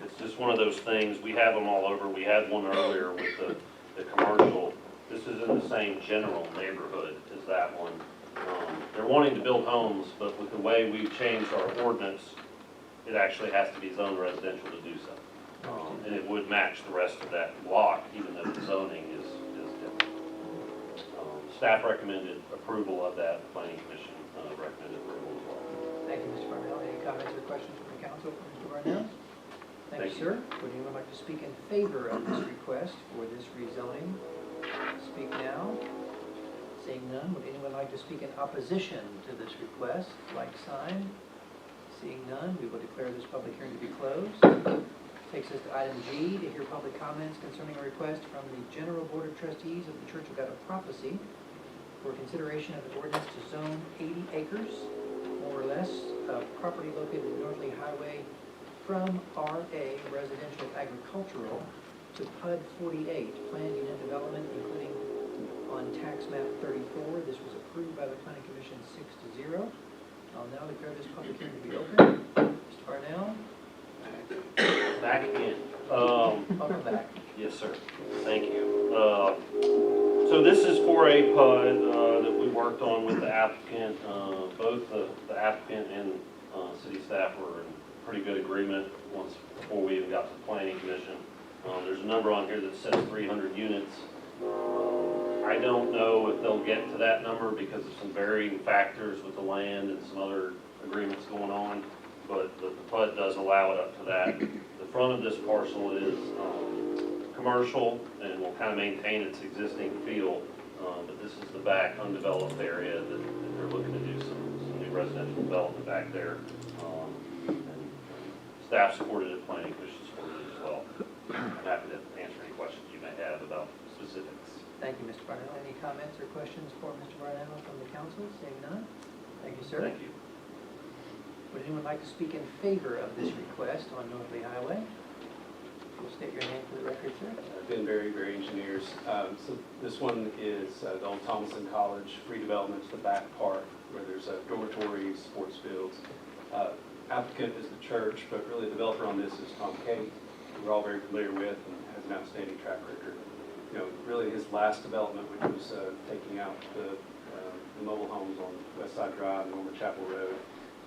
It's just one of those things. We have them all over. We had one earlier with the commercial. This is in the same general neighborhood as that one. They're wanting to build homes, but with the way we've changed our ordinance, it actually has to be zoned residential to do so. And it would match the rest of that block, even though the zoning is different. Staff recommended approval of that. The Planning Commission recommended approval as well. Thank you, Mr. Farnell. Any comments or questions from the council for Mr. Barnell? Thank you, sir. Would anyone like to speak in favor of this request for this rezoning? Speak now. Seeing none, would anyone like to speak in opposition to this request? Like sign. Seeing none, we will declare this public hearing to be closed. Takes us to item G, to hear public comments concerning a request from the General Board of Trustees of the Church of God of Prophecy for consideration of an ordinance to zone 80 acres, more or less, of property located at Northley Highway from RA Residential Agricultural to PUD 48, Planned Unit Development, including on tax map 34. This was approved by the Planning Commission 6-0. I'll now declare this public hearing to be open. Mr. Farnell? Back again. Welcome back. Yes, sir. Thank you. So this is for a PUD that we worked on with the applicant. Both the applicant and city staff were in pretty good agreement once before we even got to the Planning Commission. There's a number on here that says 300 units. I don't know if they'll get to that number because of some varying factors with the land and some other agreements going on, but the PUD does allow it up to that. The front of this parcel is commercial and will kind of maintain its existing feel, but this is the back undeveloped area that they're looking to do some new residential development back there. And staff supported it, Planning Commission supported it as well. I'm happy to answer any questions you may have about specifics. Thank you, Mr. Barnell. Any comments or questions for Mr. Barnell from the council? Seeing none? Thank you, sir. Thank you. Would anyone like to speak in favor of this request on Northley Highway? You'll state your name for the record, sir. Ben Berry Engineers. So this one is the old Thomason College redevelopment to the back part where there's dormitories, sports fields. Applicant is the church, but really the developer on this is Tom Kate, who we're all very familiar with and has an outstanding track record. You know, really his last development, which was taking out the mobile homes on West Side Drive and Norman Chapel Road,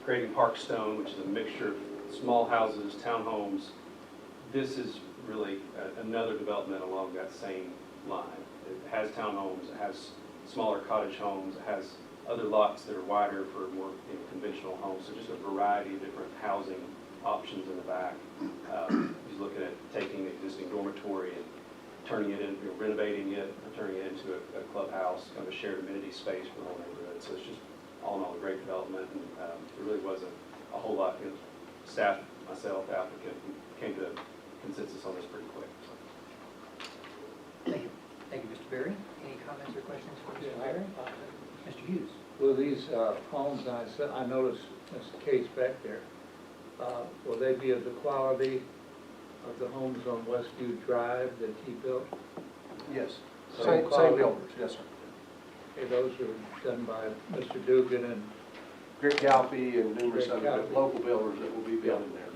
creating Parkstone, which is a mixture of small houses, townhomes. This is really another development along that same line. It has townhomes, it has smaller cottage homes, it has other lots that are wider for more conventional homes. So just a variety of different housing options in the back. He's looking at taking the existing dormitory and turning it into, renovating it, and turning it into a clubhouse, kind of a shared amenity space for the whole neighborhood. So it's just all in all a great development, and there really wasn't a whole lot. Staff, myself, the applicant, we came to consensus on this pretty quick. So. Thank you. Thank you, Mr. Berry. Any comments or questions for Mr. Berry? Mr. Hughes? Will these homes, I noticed Mr. Case back there, will they be of the quality of the homes on Westview Drive that he built? Yes. Same builders, yes, sir. Okay, those are done by Mr. Dugan and, Greg Galpy and numerous Greg other Galpy. local builders that will be building there.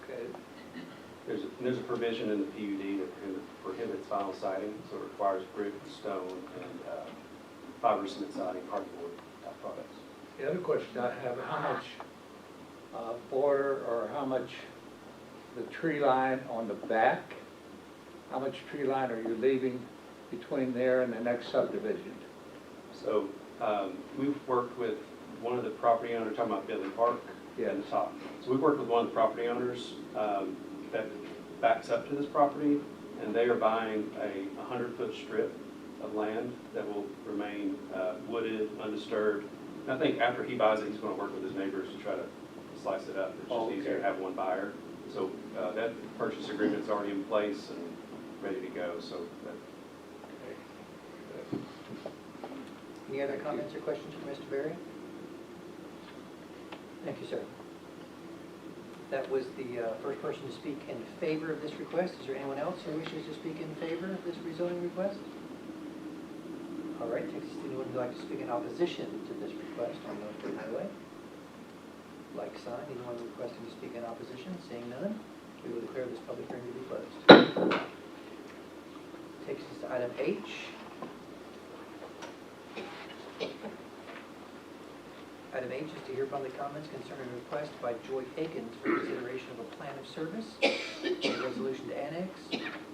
okay, There's a provision in the PUD that prohibits vinyl siding, so it requires brick, stone, and fiber cement siding, hardboard type products. the other question I have, how much border or how much the tree line on the back, how much tree line are you leaving between there and the next subdivision? So we've worked with one of the property owners, talking about Billy Park at the top. So we've worked with one of the property owners that backs up to this property, and they are buying a 100-foot strip of land that will remain wooded, undisturbed. And I think after he buys it, he's going to work with his neighbors to try to slice it up. It's just easier to have one buyer. So that purchase agreement is already in place and ready to go. So that, Any other comments or questions for Mr. Berry? Thank you, sir. That was the first person to speak in favor of this request. Is there anyone else who wishes to speak in favor of this rezoning request? All right, takes us to anyone who'd like to speak in opposition to this request on North County Highway. Like sign, anyone requesting to speak in opposition? Seeing none, we will declare this public hearing to be closed. Takes us to item H. Item H is to hear public comments concerning a request by Joy Akins for consideration of a plan of service, a resolution to annex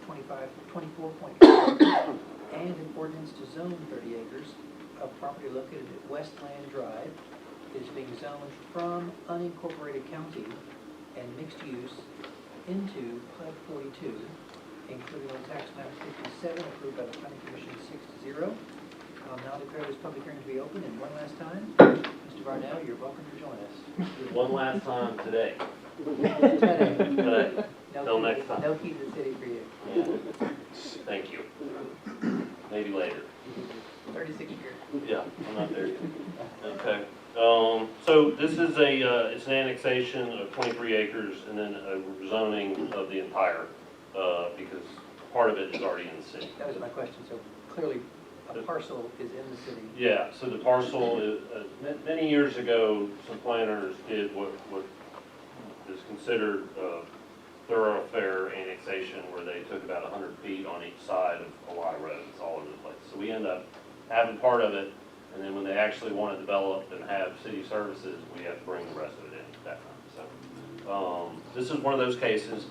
24.5 acres, and an ordinance to zone 30 acres of property located at Westland Drive. It is being zoned from unincorporated county and mixed use into PUD 42, including on tax map 57 approved by the Planning Commission 6-0. I'll now declare this public hearing to be open, and one last time, Mr. Varnell, you're welcome to join us. One last time today. Today. Today. No Till key- next time. No key to the city for you. Yeah. Thank you. Maybe later. 36 years. Yeah, I'm not there yet. Okay. So this is it's an annexation of 23 acres and then a rezoning of the entire, because part of it is already in the city. That was my question. So clearly, a parcel is in the city. Yeah, so the parcel is, many years ago, some planners did what is considered thoroughfare annexation, where they took about 100 feet on each side of a lot of roads all over the place. So we end up having part of it, and then when they actually want to develop and have city services, we have to bring the rest of it in that time. So this is one of those cases,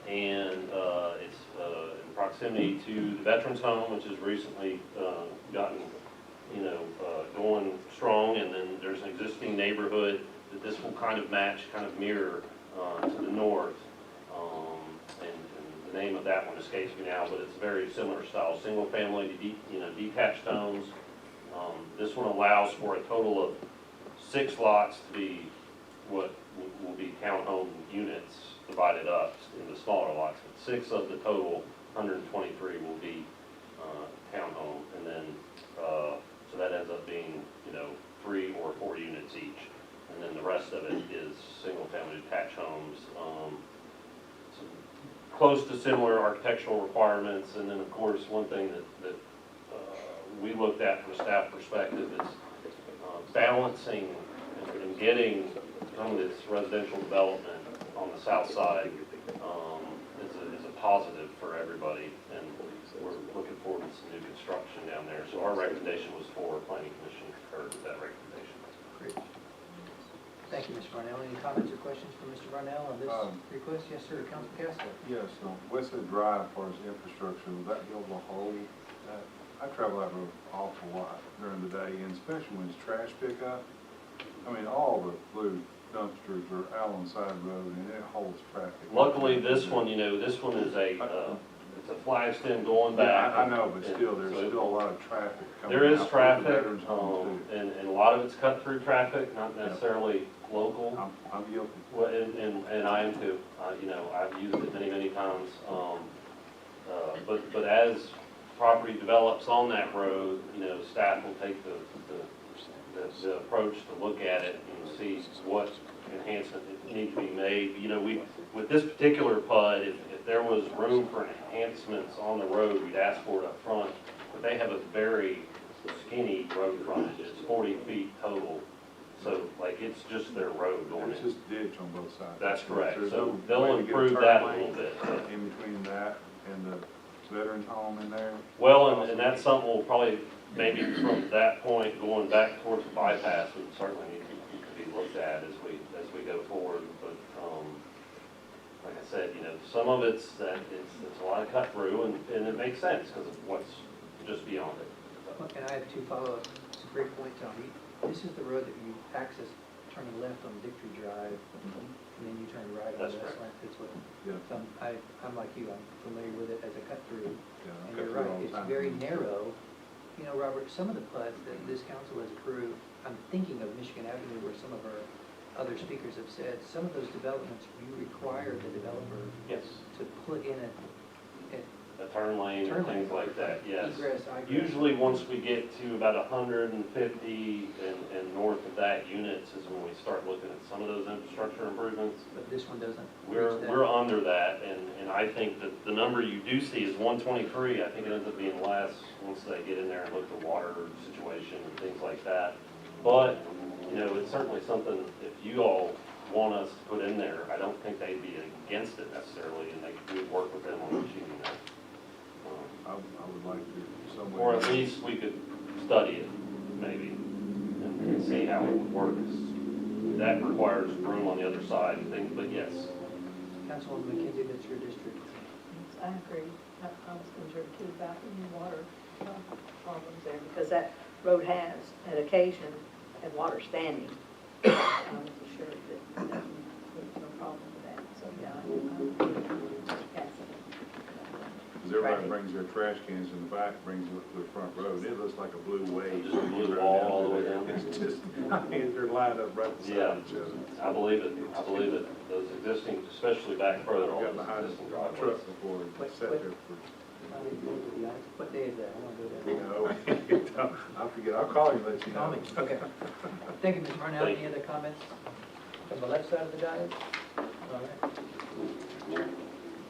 and it's in proximity to the Veterans Home, which has recently gotten, going strong, and then there's an existing neighborhood that this will kind of match, kind of mirror to the north. And the name of that one escapes me now, but it's very similar style, single family, detached homes. This one allows for a total of 6 lots to be what will be townhome units divided up into smaller lots. But 6 of the total 123 will be townhome, and then so that ends up being 3 or 4 units each, and then the rest of it is single family detached homes. Some close to similar architectural requirements, and then of course one thing that we looked at from a staff perspective is balancing and getting some of this residential development on the south side is a positive for everybody, and we're looking forward to some new construction down there. So our recommendation was for Planning Commission to concur with that recommendation. Great. Thank you, Mr. Varnell. Any comments or questions from Mr. Varnell on this request? Yes, sir, Councilman Castro. Yes, Westwood Drive, as far as infrastructure, will that be able to hold? I travel that road an awful lot during the day, and especially when it's trash pickup. I mean, all the blue dumpsters are out on the side of the road, and it holds traffic. Luckily, this one, this one is it's a flag stem going back. I know, but still, there's still a lot of traffic coming out. There is from the traffic, veterans' homes, too. and a lot of it's cut through traffic, not necessarily local. I'm guilty. Well, and I am too. I've used it many, many times. But as property develops on that road, staff will take the approach to look at it and see what enhancement needs to be made. With this particular PUD, if there was room for enhancements on the road, we'd ask for it up front. But they have a very skinny road frontage. It's 40 feet total. So, it's just their road going in. It's just ditch on both sides. That's correct. There's So no they'll way to get improve turn that a lane little bit. in between that and the veterans' home in there. Well, and that's something we'll probably, maybe from that point going back towards the bypass, would certainly need to be looked at as we go forward. But like I said, some of it's a lot of cut through, and it makes sense because of what's just beyond it. And I have two follow-up, some great points on it. This is the road that you access turning left on Victory Drive, and then you turn right on That's West correct. Fitzwood. Yeah. So I'm like you, I'm familiar with it as a cut-through. Yeah, And cut you're through right, all the it's time. very narrow. Robert, some of the PUDs that this council has approved, I'm thinking of Michigan Avenue where some of our other speakers have said, some of those developments, you require the developer Yes. to put in a A turn lane and things like that, yes. egress, egress. Usually, once we get to about 150 and north of that units is when we start looking at some of those infrastructure improvements. But this one doesn't We're reach that. we're under that, and I think that the number you do see is 123. I think it ends up being less once they get in there and look at the water situation and things like that. But it's certainly something, if you all want us to put in there, I don't think they'd be against it necessarily, and we'd work with them on achieving that. I would like to somewhere. Or at least we could study it, maybe, and see how it would work. That requires room on the other side and things, but yes. Councilwoman McKenzie, that's your district. I agree. I was concerned too about the water problems there, because that road has, at occasion, had water standing. I wasn't sure that there was no problem with that, so yeah, Because everybody brings their trash cans in the back, brings it to the front road. It looks like a blue wave. Just a blue wall all the way down. It's just, they're lined up right beside Yeah, each other. I believe it. Those existing, especially back further I've got on, behind those a existing truck driveways. before, it sat there for, What day is that? I want to go there. no, I forget, I'll call you, and let you Call know. me. Okay. Thank you, Mr. Marnell. Thank Any other comments from the left side of the dais? All right.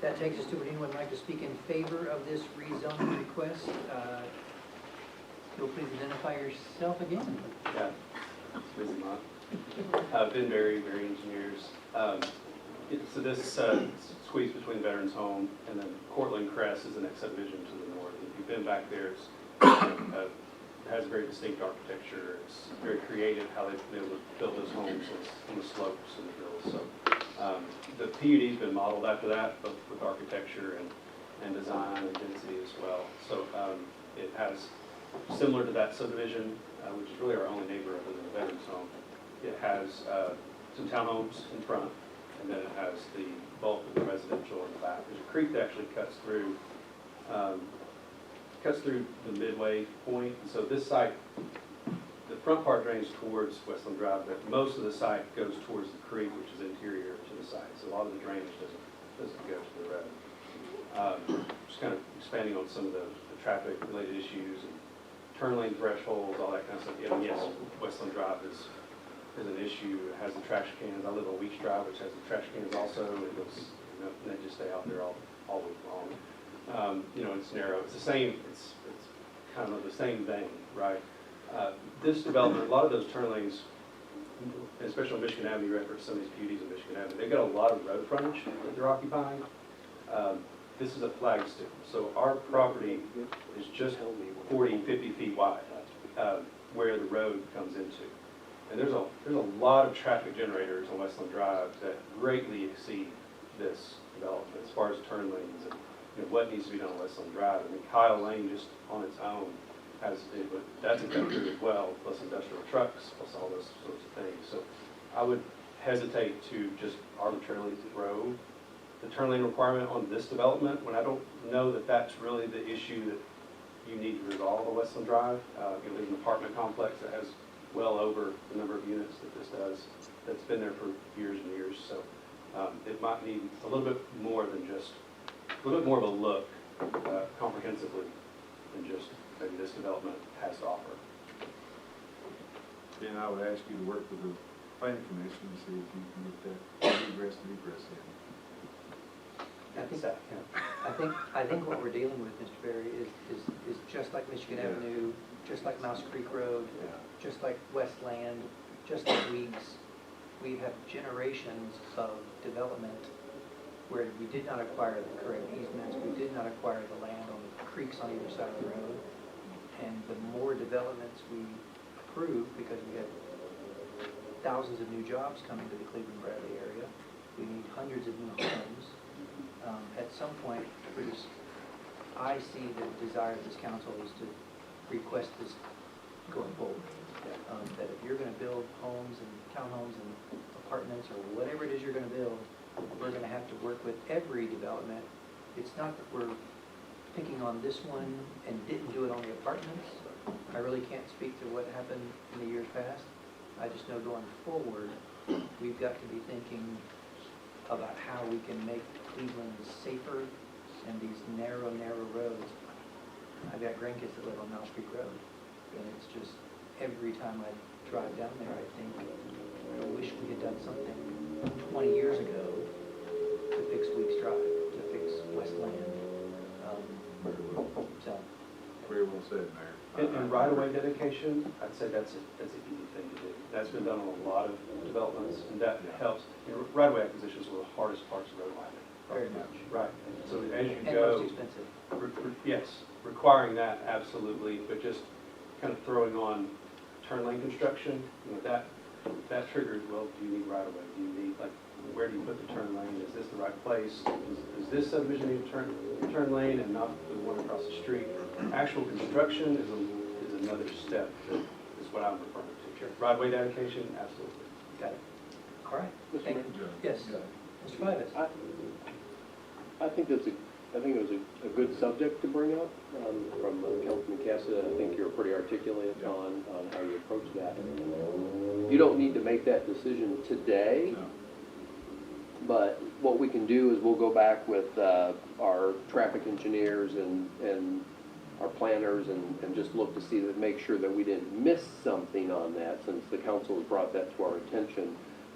That takes us to, would anyone like to speak in favor of this rezoning request? You'll please identify yourself again. Yeah, Susan Mott. Ben Berry, Berry Engineers. So this squeeze between Veterans Home and then Cortland Crest is the next subdivision to the north. If you've been back there, it has very distinct architecture. It's very creative how they've been able to build those homes on the slopes and the hills. So the PUD's been modeled after that, both with architecture and design and density as well. So it has, similar to that subdivision, which is really our only neighbor other than the Veterans Home, it has some townhomes in front, and then it has the bulk of the residential in the back. There's a creek that actually cuts through the midway point. And so this site, the front part drains towards Westland Drive, but most of the site goes towards the creek, which is interior to the site. So a lot of the drainage doesn't go to the road. Just kind of expanding on some of the traffic-related issues and turn lane thresholds, all that kind of stuff. Yeah, yes, Westland Drive is an issue. It has the trash cans. I live on Weeks Drive, which has the trash cans also. It looks, they just stay out there all week long. It's narrow. It's the same. It's kind of the same vein, right? This development, a lot of those turn lanes, especially on Michigan Avenue, you reference some of these PUDs in Michigan Avenue, they've got a lot of road frontage that they're occupying. This is a flagstick, so our property is just 40, 50 feet wide, where the road comes into. And there's a lot of traffic generators on Westland Drive that greatly exceed this development as far as turn lanes and, you know, what needs to be done on Westland Drive. I mean, Kyle Lane just on its own has, that's included as well, plus industrial trucks, plus all those sorts of things. So I would hesitate to just arbitrarily throw the turn lane requirement on this development when I don't know that that's really the issue that you need to resolve on Westland Drive. You know, there's an apartment complex that has well over the number of units that this does, that's been there for years and years. So it might need a little bit more than just, a little bit more of a look comprehensively than just maybe this development has to offer. Then I would ask you to work with the planning commission to see if you can get that egress and egress in. I think what we're dealing with, Mr. Berry, is just like Michigan Avenue, just like Mouse Creek Road, just like Westland, just like Weeks. We have generations of development where we did not acquire the correct easements, we did not acquire the land on the creeks on either side of the road. And the more developments we approve, because we have thousands of new jobs coming to the Cleveland-Bradley area, we need hundreds of new homes. At some point, Bruce, I see the desire of this council is to request this going forward. That if you're going to build homes and townhomes and apartments or whatever it is you're going to build, we're going to have to work with every development. It's not that we're picking on this one and didn't do it on the apartments. I really can't speak to what happened in the years past. I just know going forward, we've got to be thinking about how we can make Cleveland safer and these narrow roads. I've got grandkids that live on Mouse Creek Road, and it's just every time I drive down there, I think, I wish we had done something 20 years ago to fix Weeks Drive, to fix Westland. So. Very well said, Mayor. And right-of-way dedication, I'd say that's an easy thing to do. That's been done on a lot of developments, and that helps. You know, right-of-way acquisitions were the hardest parts of road widening. Very much. Right. So as you And go. most expensive. Yes, requiring that, absolutely, but just kind of throwing on turn lane construction, you know, that triggers, well, do you need right-of-way? Do you need, like, where do you put the turn lane? Is this the right place? Does this subdivision need a turn lane and not the one across the street? Actual construction is another step that is what I'm referring to. Sure. Right-of-way dedication, absolutely. Got it. All right. Thank you. Yes. Mr. Fivas. I think it was a good subject to bring up from Councilman Cassidy. I think you're pretty articulate on how you approach that. You don't need to make that decision today, but what we can do is we'll go back with our traffic engineers and our planners and just look to see that, make sure that we didn't miss something on that, since the council has brought that to our attention,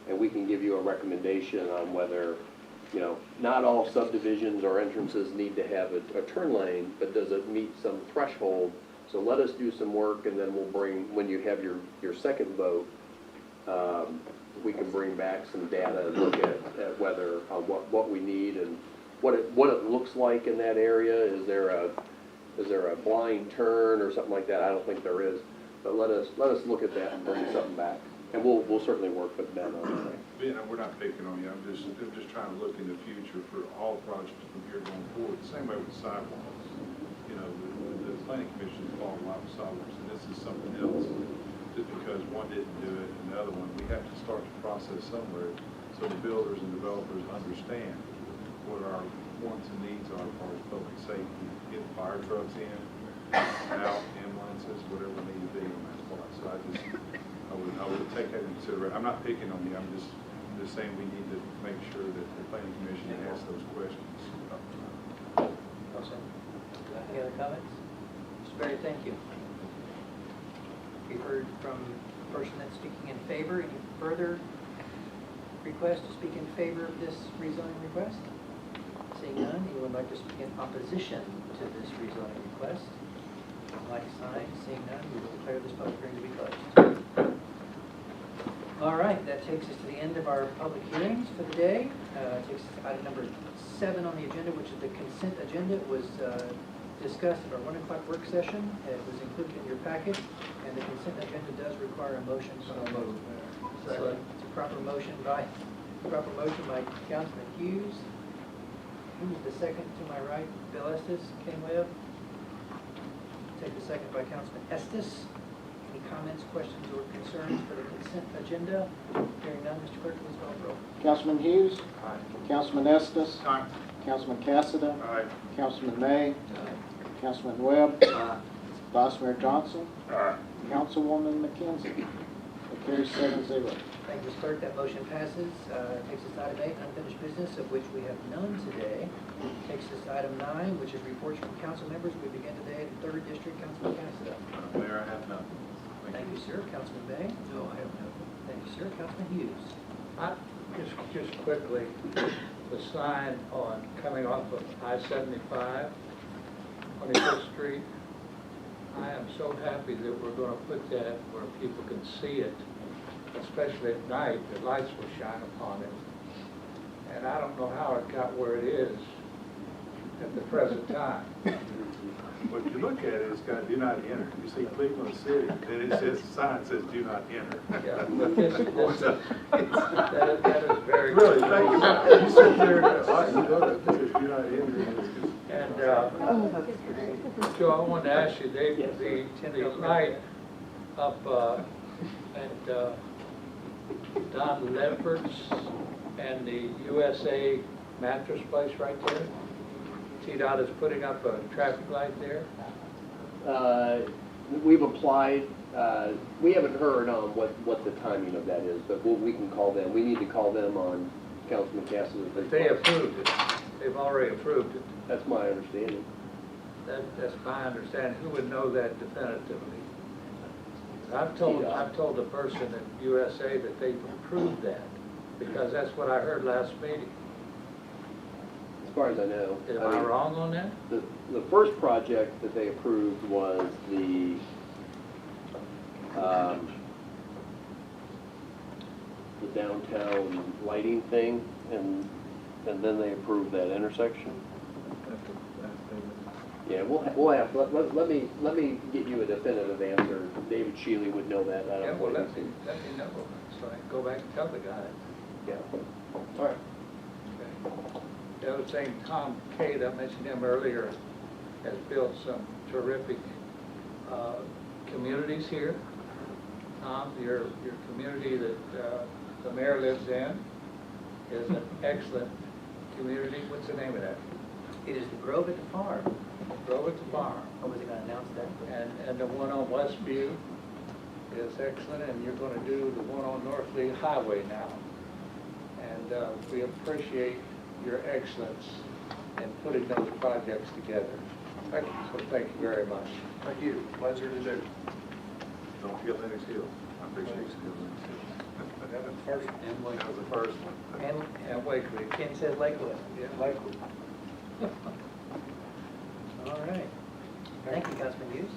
and we can give you a recommendation on whether, you know, not all subdivisions or entrances need to have a turn lane, but does it meet some threshold? So let us do some work, and then we'll bring, when you have your second vote, we can bring back some data and look at whether, what we need and what it looks like in that area. Is there a blind turn or something like that? I don't think there is, but let us look at that and bring something back. And we'll certainly work with Ben on that. You know, we're not picking on you. I'm just trying to look in the future for all projects from here going forward. The same way with sidewalks. You know, the planning commission is involved a lot with sidewalks, and this is something else. Just because one didn't do it and the other one, we have to start the process somewhere so the builders and developers understand what our wants and needs are as far as public safety, getting fire trucks in, out, ambulances, whatever need to be on that part. So I would take that into consideration. I'm not picking on you. I'm just saying we need to make sure that the planning commission asks those questions. Any other comments? Mr. Berry, thank you. We've heard from the person that's speaking in favor. Any further request to speak in favor of this rezoning request? Seeing none, anyone would like to speak in opposition to this rezoning request? Like sign, seeing none, we will declare this public hearing to be closed. All right, that takes us to the end of our public hearings for the day. Takes us to item number 7 on the agenda, which is the consent agenda. It was discussed at our 1 o'clock work session. It was included in your packet, and the consent agenda does require a motion. So moved. It's a proper motion by Councilman Hughes. Who's the second to my right? Bill Estes, Ken Webb. Take the second by Councilman Estes. Any comments, questions, or concerns for the consent agenda? Hearing none, Mr. Clerk, please call the roll. Councilman Hughes. Aye. Councilman Estes. Aye. Councilman Cassidy. Aye. Councilman May. Councilman Webb. Vice Mayor Johnson. Councilwoman McKenzie. It carries 7-0. Thank you, Mr. Clerk. That motion passes. Takes us to item 8, unfinished business, of which we have none today. Takes us to item 9, which is reports from council members. We begin today at the 3rd District. Councilman Cassidy. Mayor, I have nothing. Thank you, sir. Councilman May. No, I have nothing. Thank you, sir. Councilman Hughes. Just quickly, the sign on coming off of I-75, 25th Street, I am so happy that we're going to put that where people can see it, especially at night. The lights will shine upon it. And I don't know how it got where it is at the present time. Well, if you look at it, it's got do not enter. You see Cleveland City, then it says, the sign says do not enter. Yeah, but that is very Really, good. think about it. You sit there and it says do not enter. And so I wanted to ask you, Dave, the light up at Don Ledford's and the USA mattress place right there, TDOT is putting up a traffic light there? We've applied, we haven't heard on what the timing of that is, but we can call them. We need to call them on Councilman Cassidy. But they approved it. They've already approved it. That's my understanding. That's my understanding. Who would know that definitively? I've told the person at USA that they've approved that, because that's what I heard last meeting. As far as I know. Am I wrong on that? The first project that they approved was the downtown lighting thing, and then they approved that intersection. Yeah, we'll have, let me get you a definitive answer. David Shealy would know that. I don't Yeah, well, know. let me know, so I can go back and tell the guy. Yeah. All right. Okay. The other thing, Tom Cade, I mentioned him earlier, has built some terrific communities here. Tom, your community that the mayor lives in is an excellent community. What's the name of that? It is the Grove at the Farm. Grove at the Farm. I wasn't going to announce that. And the one on Westview is excellent, and you're going to do the one on North Lee Highway now. And we appreciate your excellence in putting those projects together. So thank you very much. Thank you. Pleasure to do. Don't feel Lennox Hill. I appreciate you feeling Lennox Hill. That was the first one. That was the first one. And Wakewood. Ken says Lakewood. Yeah, Lakewood. All right. Thank you, Councilman Hughes.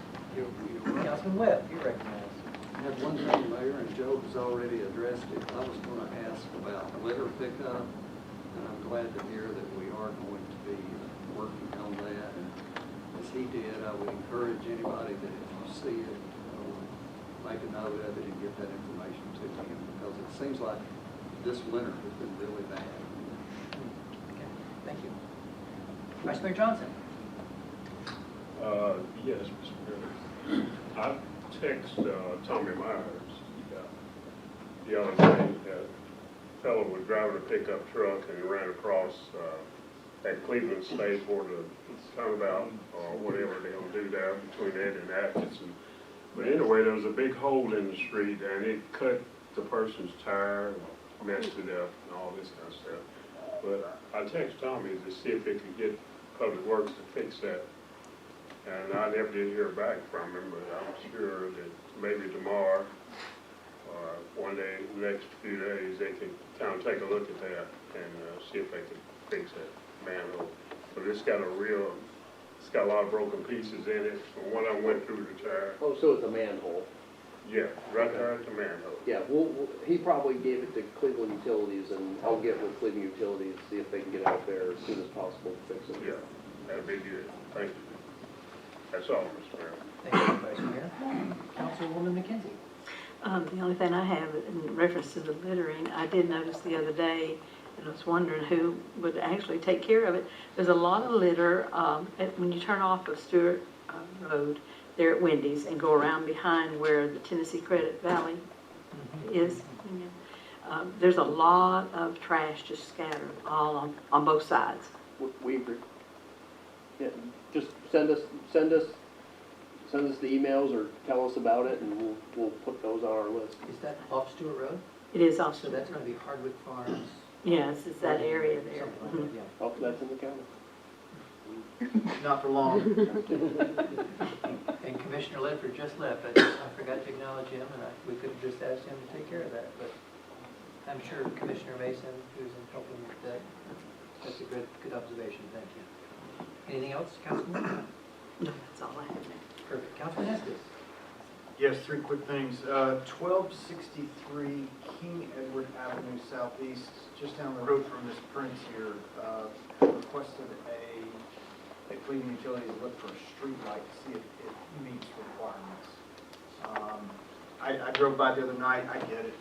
Councilman Webb, you're recognized. I have one thing, Mayor, and Joe has already addressed it. I was going to ask about litter pickup, and I'm glad to hear that we are going to be working on that. And as he did, I would encourage anybody that if you see it, make a note of it and get that information to him, because it seems like this winter has been really bad. Okay, thank you. Vice Mayor Johnson. Yes, Mr. Mayor. I text Tommy Myers the other day. That fellow was driving a pickup truck and he ran across at Cleveland State for the turnabout or whatever they're going to do there between Ed and Atkinson. But anyway, there was a big hole in the street and it cut the person's tire, messed it up and all this kind of stuff. But I texted Tommy to see if they could get Public Works to fix that. And I never did hear back from him, but I'm sure that maybe tomorrow or one day, next few days, they can kind of take a look at that and see if they can fix that manhole. But it's got a lot of broken pieces in it. One of them went through the tire. Oh, so it's a manhole. Yeah, right there at the manhole. Yeah, he probably gave it to Cleveland Utilities, and I'll get with Cleveland Utilities, see if they can get out there as soon as possible to fix it. Yeah, that'd be good. Thank you. That's all, Mr. Mayor. Thank you, Vice Mayor. Councilwoman McKenzie. The only thing I have in reference to the littering, I did notice the other day, and I was wondering who would actually take care of it. There's a lot of litter when you turn off of Stewart Road there at Wendy's and go around behind where the Tennessee Credit Valley is. There's a lot of trash just scattered all on both sides. We agree. Yeah, just send us the emails or tell us about it, and we'll put those on our list. Is that off Stewart Road? It is off. So that's going to be Hardwick Farms? Yes, it's that area there. Something like that, yeah. Oh, that's in the county. Not for long. And Commissioner Ledford just left. I forgot to acknowledge him, and we could have just asked him to take care of that. But I'm sure Commissioner Mason, who's in helping with that, that's a good observation. Thank you. Anything else, Councilman? No, that's all I have now. Perfect. Councilman Estes. Yes, three quick things. 1263 King Edward Avenue Southeast, just down the road from Ms. Prince here, requested a cleaning utility to look for a street light to see if it meets requirements. I drove by the other night. I get it.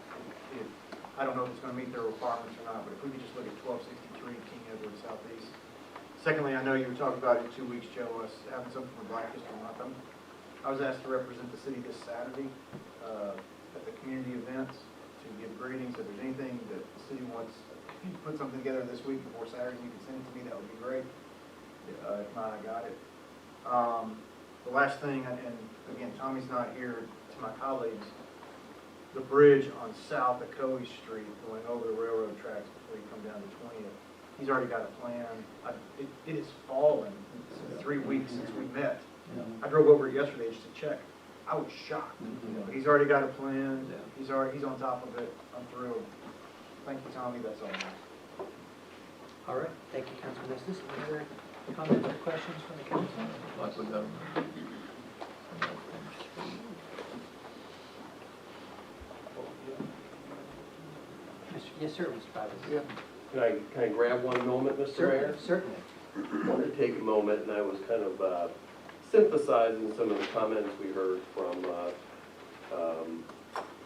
I don't know if it's going to meet their requirements or not, but if we could just look at 1263 King Edward Southeast. Secondly, I know you were talking about it in 2 weeks, Joe, us having something for Black History Month. I was asked to represent the city this Saturday at the community events to give greetings. If there's anything that the city wants, if you put something together this week before Saturday, you can send it to me, that would be great. If not, I got it. The last thing, and again, Tommy's not here, to my colleagues, the bridge on South Ocoee Street going over the railroad tracks before you come down to 20th. He's already got a plan. It has fallen. It's 3 weeks since we met. I drove over it yesterday just to check. I was shocked. He's already got a plan. He's on top of it. I'm thrilled. Thank you, Tommy. That's all I have. All right. Thank you, Councilman Estes. Any other comments or questions from the council? Local government. Yes, sir, Mr. Pivas. Yeah. Can I grab one moment, Mr. Mayor? Certainly. I wanted to take a moment, and I was kind of synthesizing some of the comments we heard from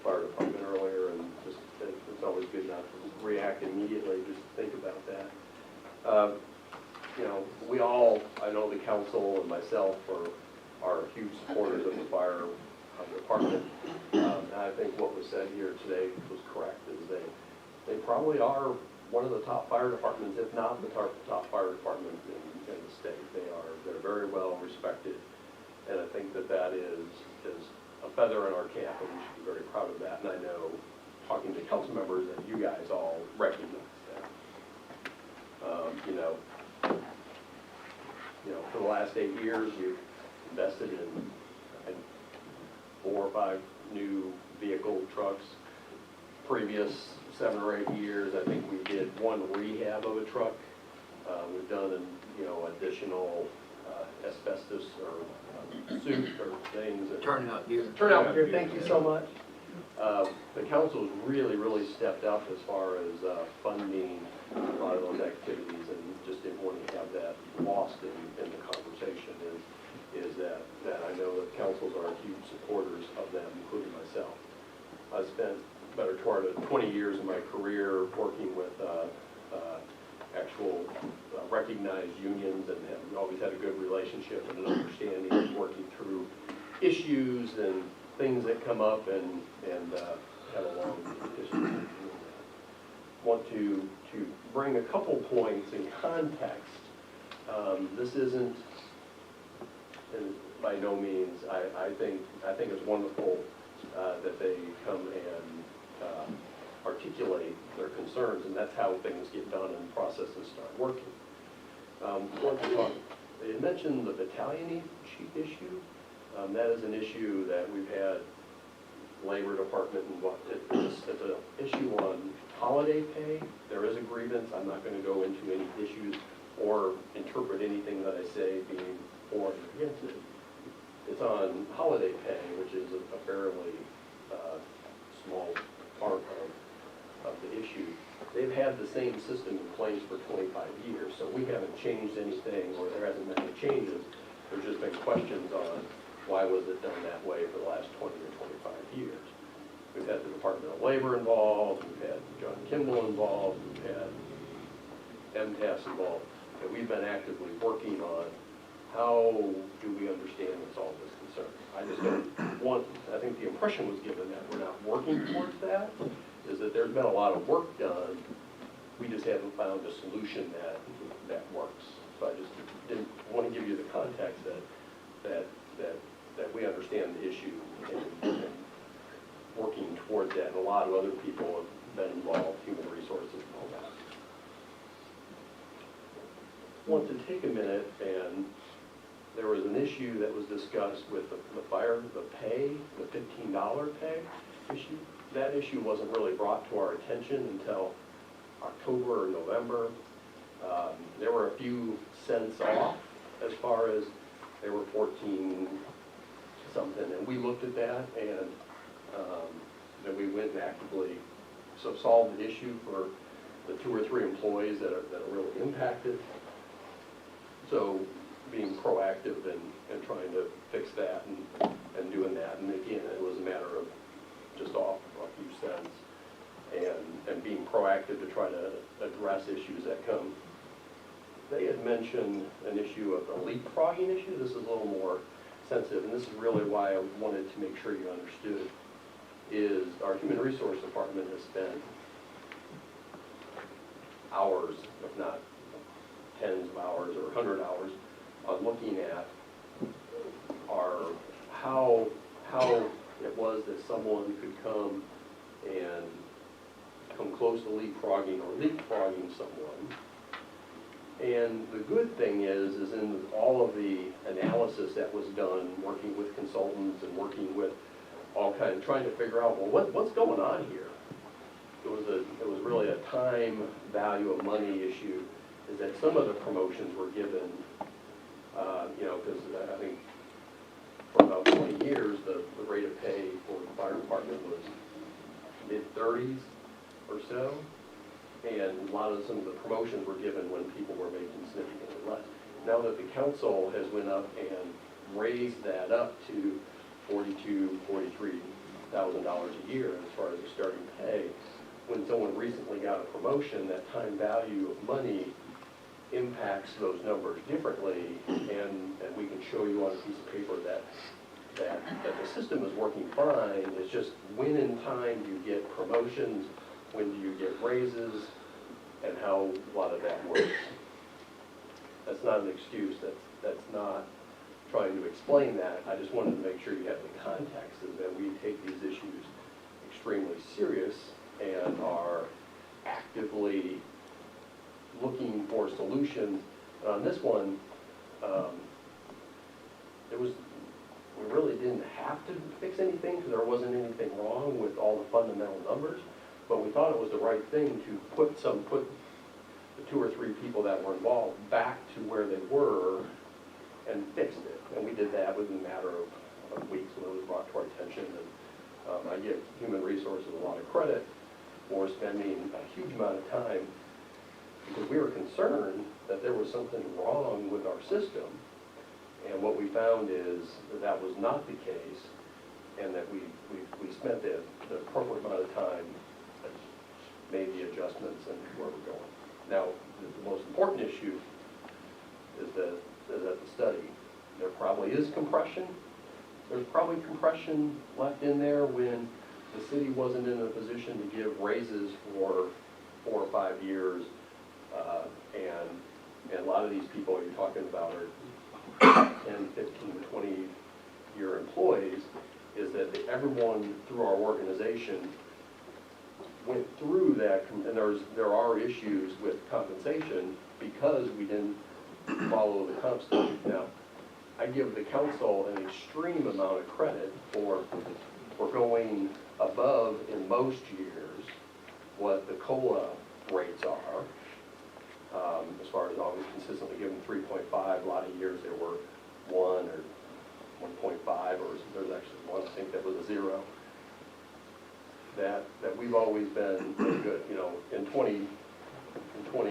fire department earlier, and just it's always good not to react immediately, just think about that. You know, we all, I know the council and myself are huge supporters of the fire department. And I think what was said here today was correct, is they probably are one of the top fire departments, if not the top fire department in the state. They're very well respected, and I think that is a feather in our cap, and we should be very proud of that. And I know, talking to council members, that you guys all recognize that. For the last 8 years, we've invested in 4 or 5 new vehicle trucks. Previous 7 or 8 years, I think we did 1 rehab of a truck. We've done, additional asbestos or suit or things. Turnout gear. Turnout gear, thank you so much. The council's really stepped up as far as funding a lot of those activities, and just didn't want to have that lost in the conversation, is that I know that councils are huge supporters of them, including myself. I spent better part of 20 years of my career working with actual recognized unions, and have always had a good relationship and an understanding of working through issues and things that come up, and have a long history. Want to bring a couple points in context. This isn't, and by no means, I think it's wonderful that they come and articulate their concerns, and that's how things get done and processes start working. They had mentioned the battalion chief issue. That is an issue that we've had Labor Department and it's an issue on holiday pay. There is a grievance. I'm not going to go into any issues or interpret anything that I say being for or against it. It's on holiday pay, which is a fairly small part of the issue. They've had the same system in place for 25 years, so we haven't changed anything, or there hasn't been any changes. There's just been questions on why was it done that way for the last 20 or 25 years. We've had the Department of Labor involved, we've had John Kimball involved, we've had MTS involved, and we've been actively working on how do we understand and solve this concern. I just don't want, I think the impression was given that we're not working towards that, is that there's been a lot of work done, we just haven't found a solution that works. So I just didn't want to give you the context that we understand the issue and working towards that, and a lot of other people have been involved, human resources and all that. Want to take a minute, and there was an issue that was discussed with the pay, the $15 pay issue. That issue wasn't really brought to our attention until October or November. There were a few cents off as far as they were 14 something, and we looked at that, and then we went and actively solved the issue for the 2 or 3 employees that are really impacted. So being proactive and trying to fix that and doing that, and again, it was a matter of just off a few cents and being proactive to try to address issues that come. They had mentioned an issue of a leapfrogging issue. This is a little more sensitive, and this is really why I wanted to make sure you understood, is our Human Resource Department has spent hours, if not tens of hours or 100 hours, on looking at how it was that someone could come and come close to leapfrogging or leapfrogging someone. And the good thing is in all of the analysis that was done, working with consultants and working with all kinds, trying to figure out, well, what's going on here? It was really a time value of money issue, is that some of the promotions were given, because I think for about 20 years, the rate of pay for the fire department was mid-30s or so. And some of the promotions were given when people were making significantly less. Now that the council has went up and raised that up to $42,000, $43,000 a year as far as the starting pay, when someone recently got a promotion, that time value of money impacts those numbers differently, and we can show you on a piece of paper that the system is working fine. It's just when in time do you get promotions, when do you get raises, and how a lot of that works. That's not an excuse. That's not trying to explain that. I just wanted to make sure you have the context, is that we take these issues extremely serious and are actively looking for solutions. And on this one, we really didn't have to fix anything because there wasn't anything wrong with all the fundamental numbers. But we thought it was the right thing to put the 2 or 3 people that were involved back to where they were and fixed it. And we did that within a matter of weeks when it was brought to our attention. And I give Human Resources a lot of credit for spending a huge amount of time, because we were concerned that there was something wrong with our system. And what we found is that was not the case, and that we spent the appropriate amount of time, made the adjustments, and where we're going. Now, the most important issue is that the study, there probably is compression. There's probably compression left in there when the city wasn't in a position to give raises for 4 or 5 years, and a lot of these people you're talking about are 10, 15, 20-year employees, is that everyone through our organization went through that, and there are issues with compensation because we didn't follow the comp statute. Now, I give the council an extreme amount of credit for going above, in most years, what the COLA rates are. As far as always consistently given 3.5, a lot of years there were 1 or 1.5, or there's actually one, I think, that was a 0. That we've always been really good. In 2020,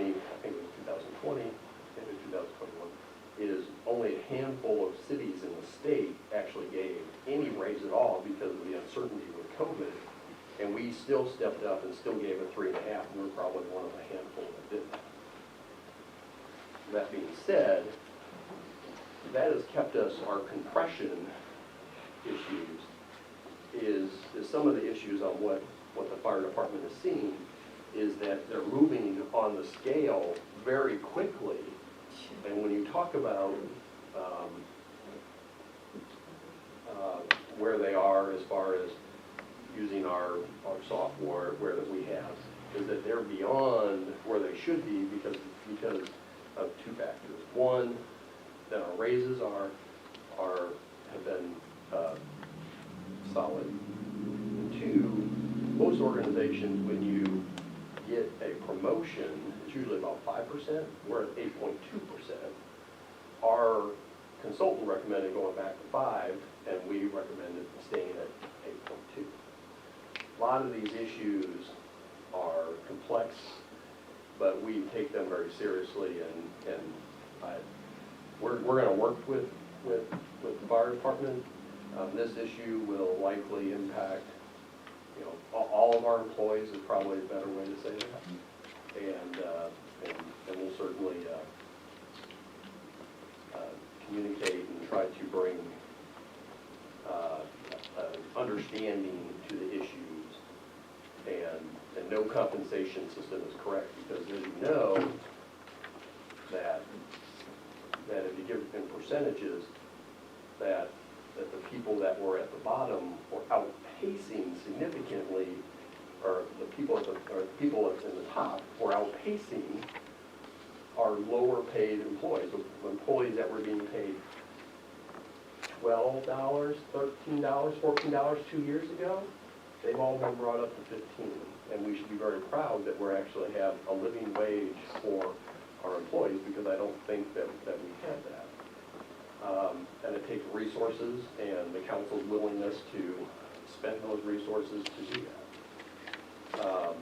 I think it was 2020, maybe 2021, is only a handful of cities in the state actually gave any raise at all because of the uncertainty with COVID. And we still stepped up and still gave a 3.5, and we're probably one of a handful that did that. That being said, that has kept us, our compression issues is some of the issues on what the fire department is seeing is that they're moving on the scale very quickly. And when you talk about where they are as far as using our software where that we have, is that they're beyond where they should be because of two factors. One, that our raises have been solid. And two, most organizations, when you get a promotion, it's usually about 5%, we're at 8.2%. Our consultant recommended going back to 5, and we recommended staying at 8.2. A lot of these issues are complex, but we take them very seriously, and we're going to work with the fire department. This issue will likely impact, all of our employees is probably a better way to say that, and we'll certainly communicate and try to bring understanding to the issues, and no compensation system is correct, because as you know, that if you give in percentages, that the people that were at the bottom were outpacing significantly, or the people in the top were outpacing our lower paid employees, employees that were being paid $12, $13, $14 2 years ago. They've all been brought up to 15, and we should be very proud that we're actually have a living wage for our employees, because I don't think that we have that. And it takes resources and the council's willingness to spend those resources to do that.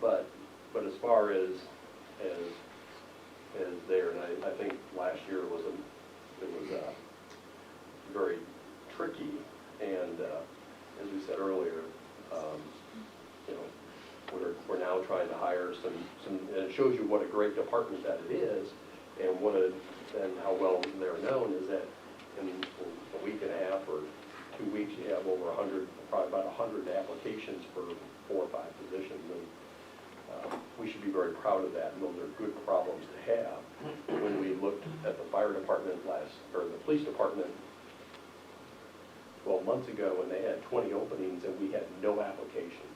But as far as there, and I think last year it was very tricky, and as we said earlier, we're now trying to hire some, and it shows you what a great department that it is, and how well they're known is that in a week and a half or 2 weeks, you have over 100, probably about 100 applications for 4 or 5 positions, and we should be very proud of that, and those are good problems to have. When we looked at the fire department or the police department 12 months ago, and they had 20 openings and we had no applications.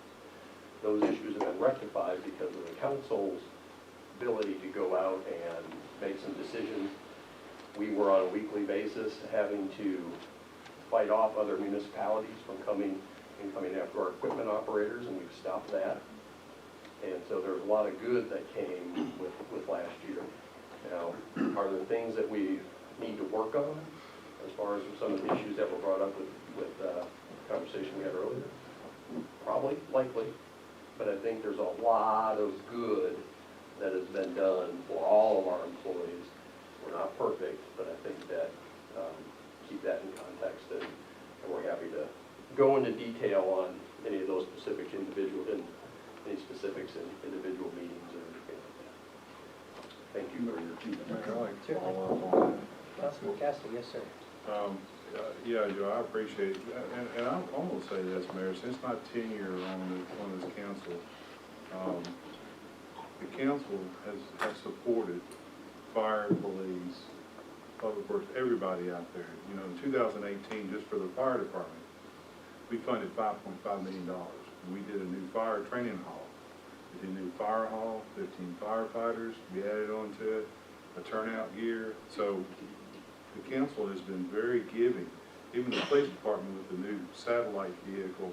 Those issues have been rectified because of the council's ability to go out and make some decisions. We were on a weekly basis having to fight off other municipalities from coming after our equipment operators, and we've stopped that. And so there's a lot of good that came with last year. Now, are there things that we need to work on as far as some of the issues that were brought up with the conversation we had earlier? Probably, likely. But I think there's a lot of good that has been done for all of our employees. We're not perfect, but I think that keep that in context, and we're happy to go into detail on any of those specific any specifics in individual meetings or anything like that. Thank you for your feedback. Councilman Cassidy, yes, sir. Yeah, Joe, I appreciate it. And I'm going to say this, Mayor, since my tenure on this council, the council has supported fire, police, public works, everybody out there. In 2018, just for the fire department, we funded $5.5 million. We did a new fire training hall. We did a new fire hall, 15 firefighters. We added on to it a turnout gear. So the council has been very giving. Even the police department with the new satellite vehicle,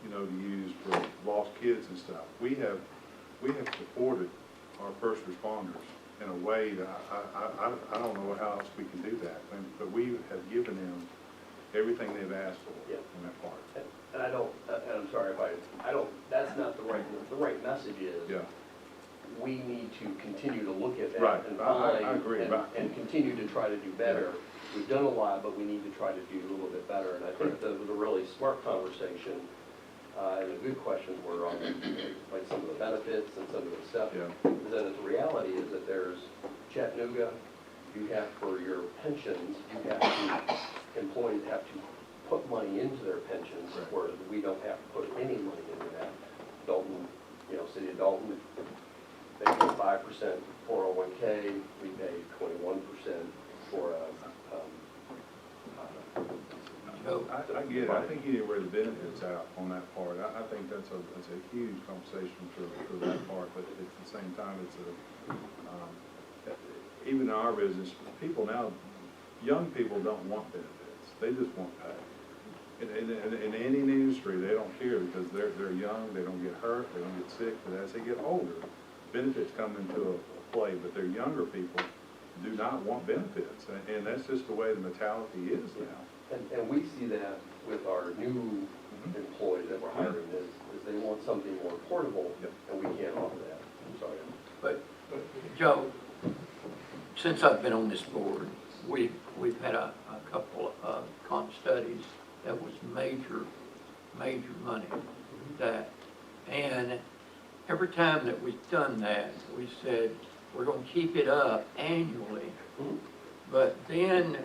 to use for lost kids and stuff. We have supported our first responders in a way that I don't know how else we can do that. But we have given them everything they've asked for in that part. And I'm sorry if I don't, that's not the right message is, we need to continue to look at that Right. and I find agree, and continue to try to do better. We've done a lot, but we need to try to do a little bit better. And I think the really smart conversation and the good questions were on like some of the benefits and some of the stuff. Is that the reality is that there's Chattanooga, you have for your pensions, you have to, employees have to put money into their pensions, whereas we don't have to put any money into that. Dalton, City of Dalton, they pay 5% 401k, we pay 21% for I get it. I think you need to wear the benefits out on that part. I think that's a huge conversation for that part, but at the same time, it's even in our business, people now, young people don't want benefits. They just want pay. In any industry, they don't care because they're young, they don't get hurt, they don't get sick, but as they get older, benefits come into a play, but their younger people do not want benefits, and that's just the way the mentality is now. And we see that with our new employees that we're hiring, is they want something more portable, and we can't offer that. I'm sorry. But Joe, since I've been on this board, we've had a couple of comp studies that was major money. And every time that we've done that, we said, we're gonna keep it up annually. But then,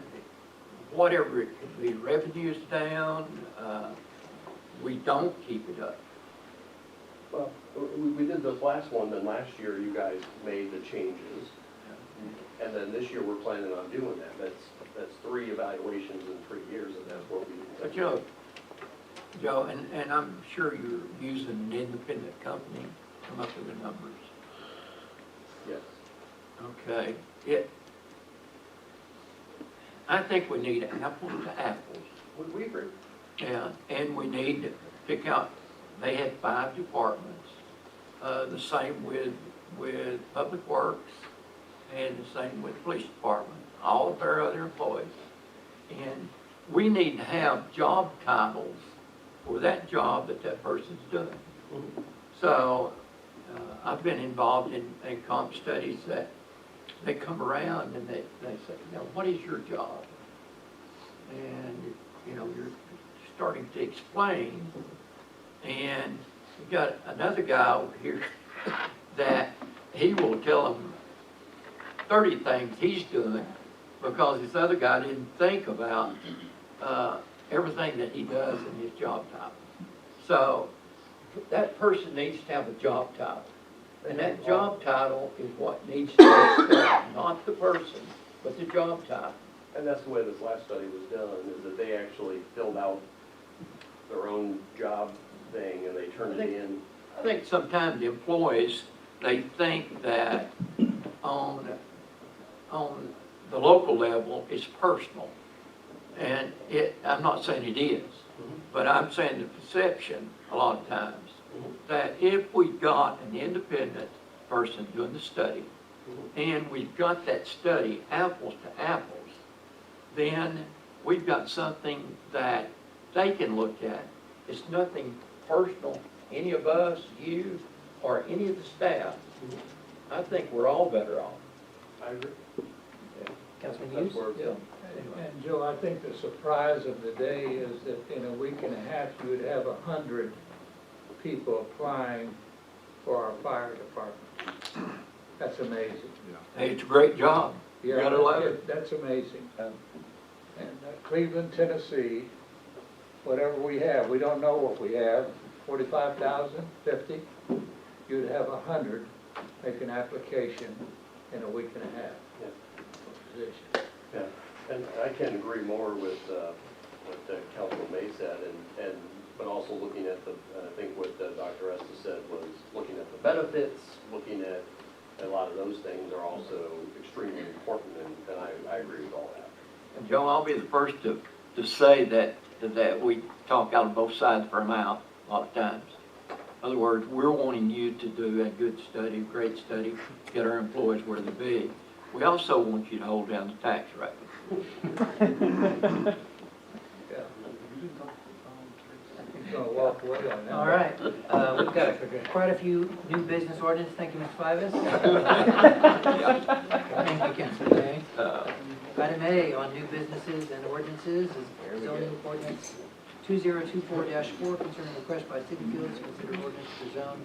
whatever it could be, revenue's down, we don't keep it up. Well, we did this last one, then last year you guys made the changes. And then this year we're planning on doing that. That's 3 evaluations in 3 years, and that's what we. But Joe, and I'm sure you're using an independent company to come up with the numbers. Yes. Okay. I think we need apples to apples. Would we agree? Yeah, and we need to pick out, they had 5 departments. The same with Public Works and the same with Police Department, all of our other employees. And we need to have job titles for that job that person's doing. So I've been involved in comp studies that they come around and they say, now, what is your job? And, you're starting to explain. And you've got another guy over here that he will tell them 30 things he's doing because this other guy didn't think about everything that he does in his job title. So that person needs to have a job title. And that job title is what needs to be set, not the person, but the job title. And that's the way this last study was done, is that they actually filled out their own job thing and they turned it in. I think sometimes the employees, they think that on the local level, it's personal. And I'm not saying it is, but I'm saying the perception a lot of times that if we've got an independent person doing the study and we've got that study apples to apples, then we've got something that they can look at. It's nothing personal, any of us, you, or any of the staff. I think we're all better off. I agree. Councilman Hughes? Yeah. And Joe, I think the surprise of the day is that in a week and a half, you would have 100 people applying for our fire department. That's amazing. Hey, it's a great job. You gotta love it. That's amazing. And Cleveland, Tennessee, whatever we have, we don't know what we have, 45,000, 50, you'd have 100 make an application in a week and a half. Position. Yeah, and I can agree more with what Councilman May said, but also looking at I think what Dr. Estes said was looking at the benefits, looking at a lot of those things are also extremely important, and I agree with all that. And Joe, I'll be the first to say that we talk out of both sides of our mouth a lot of times. In other words, we're wanting you to do a good study, a great study, get our employees where they be. We also want you to hold down the tax rate. gonna walk away on that. All right, we've got quite a few new business ordinance. Thank you, Ms. Fivas. Thank you, Councilman May. Item A on new businesses and ordinances is zoning ordinance 2024-4 concerning request by City Fields to consider ordinance to zone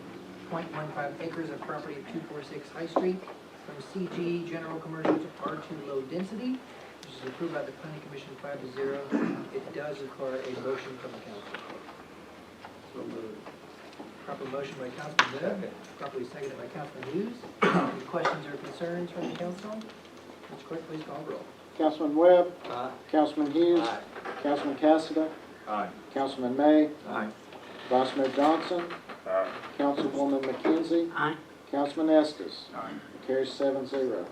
0.15 acres of property at 246 High Street from CG General Commercial to R2 Low Density, which is approved by the Planning Commission 5-0. It does require a motion from the council. So moved. Proper motion by Councilman Webb, properly seconded by Councilman Hughes. Any questions or concerns from the council? Mr. Clerk, please call the roll. Councilman Webb. Aye. Councilman Hughes. Aye. Councilman Cassidy. Aye. Councilman May. Aye. Vice Mayor Johnson. Aye. Councilwoman McKenzie. Aye. Councilman Estes. Aye. Carries 7-0.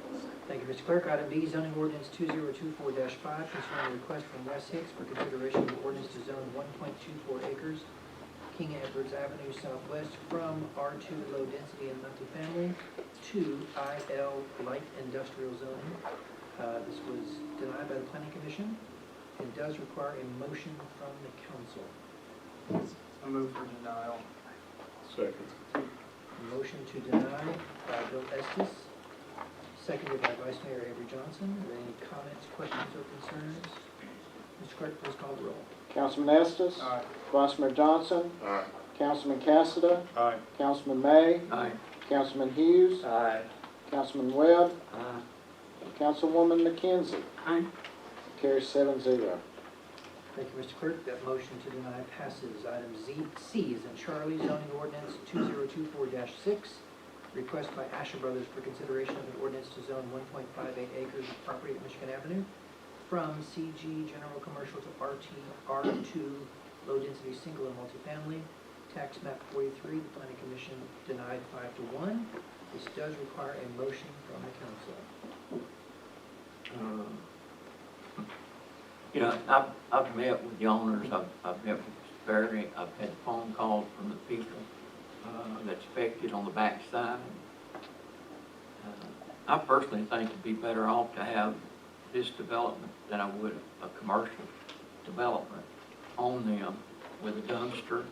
Thank you, Mr. Clerk. Item B, zoning ordinance 2024-5 concerning a request from West Hicks for consideration of ordinance to zone 1.24 acres, King Edwards Avenue Southwest from R2 Low Density and Multifamily to IL Light Industrial Zoning. This was denied by the Planning Commission and does require a motion from the council. I move for denial. Second. Motion to deny by Bill Estes, seconded by Vice Mayor Avery Johnson. Are there any comments, questions, or concerns? Mr. Clerk, please call the roll. Councilman Estes. Aye. Vice Mayor Johnson. Aye. Councilman Cassidy. Aye. Councilman May. Aye. Councilman Hughes. Aye. Councilman Webb. Aye. Councilwoman McKenzie. Aye. Carries 7-0. Thank you, Mr. Clerk. That motion to deny passes. Item C is in Charlie, zoning ordinance 2024-6. Request by Asher Brothers for consideration of an ordinance to zone 1.58 acres of property at Michigan Avenue from CG General Commercial to R2 Low Density Single and Multifamily. Tax map 43, the Planning Commission denied 5-1. This does require a motion from the council. You know, I've met with the owners, I've met with Mr. Berry, I've had phone calls from the people that's affected on the backside. I personally think it'd be better off to have this development than I would a commercial development on them with a dumpster,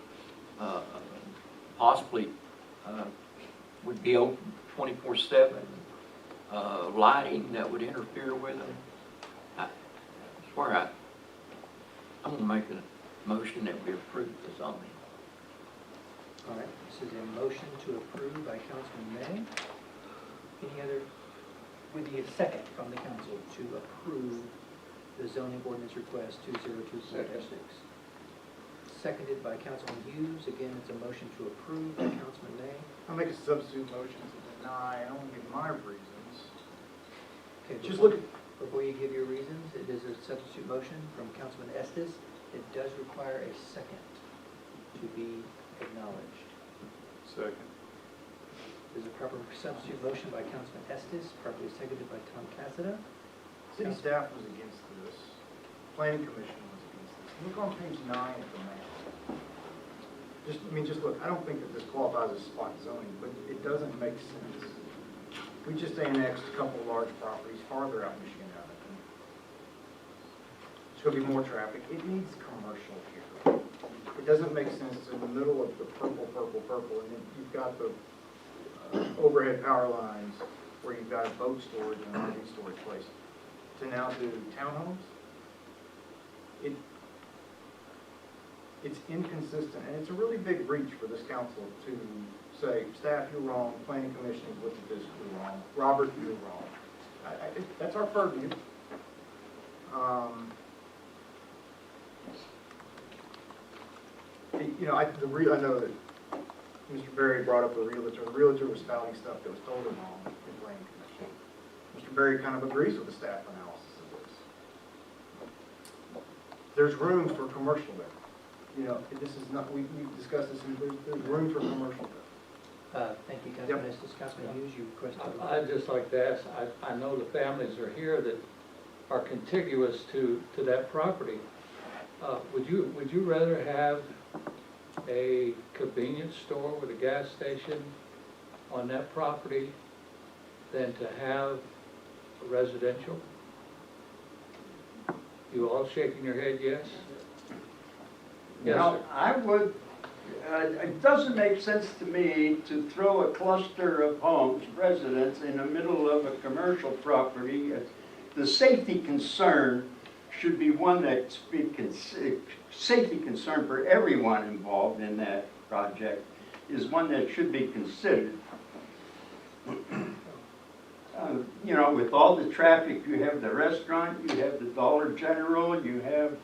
possibly would be open 24/7, lighting that would interfere with them. I'm going to make a motion that we approve the zoning. All right, this is a motion to approve by Councilman May. Any other, would be a second from the council to approve the zoning ordinance request 2024-6. Seconded by Councilman Hughes. Again, it's a motion to approve by Councilman May. I'll make a substitute motion to deny, and I won't give my reasons. Okay, Just before- look at, Before you give your reasons, it is a substitute motion from Councilman Estes. It does require a second to be acknowledged. Second. There's a proper substitute motion by Councilman Estes, properly seconded by Tom Cassada. city staff was against this, planning commission was against this. Look on page 9 of the map. Just look, I don't think that this qualifies as spot zoning, but it doesn't make sense. We just annexed a couple of large properties farther out Michigan Avenue. There's going to be more traffic. It needs commercial here. It doesn't make sense. It's in the middle of the purple, and then you've got the overhead power lines where you've got a boat storage and an RV storage place. To now do townhomes, it's inconsistent, and it's a really big reach for this council to say, staff, you're wrong, planning commission has looked at this, you're wrong, Robert, you're wrong. That's our purview. You know, I know that Mr. Berry brought up a realtor. The realtor was spouting stuff that was totally wrong in planning commission. Mr. Berry kind of agrees with the staff analysis of this. There's room for commercial there. You know, this is not, we discussed this, and there's room for commercial there. Thank you, Councilman Estes. Councilman Hughes, you requested. I'd just like to ask, I know the families are here that are contiguous to that property. Would you rather have a convenience store with a gas station on that property than to have a residential? You all shaking your head yes? You know, I would, it doesn't make sense to me to throw a cluster of homes, residents, in the middle of a commercial property. The safety concern should be one that's safety concern for everyone involved in that project is one that should be considered. You know, with all the traffic, you have the restaurant, you have the Dollar General, you have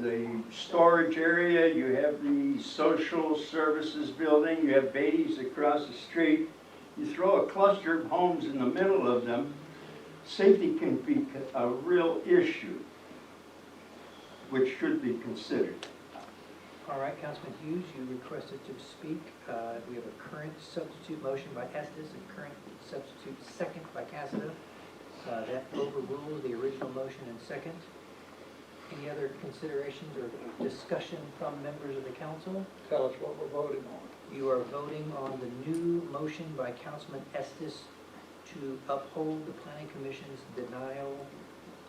the storage area, you have the social services building, you have Beatty's across the street. You throw a cluster of homes in the middle of them, safety can be a real issue, which should be considered. All right, Councilman Hughes, you requested to speak. We have a current substitute motion by Estes and current substitute second by Cassida. That overrules the original motion and second. Any other considerations or discussion from members of the council? Tell us what we're voting on. You are voting on the new motion by Councilman Estes to uphold the Planning Commission's denial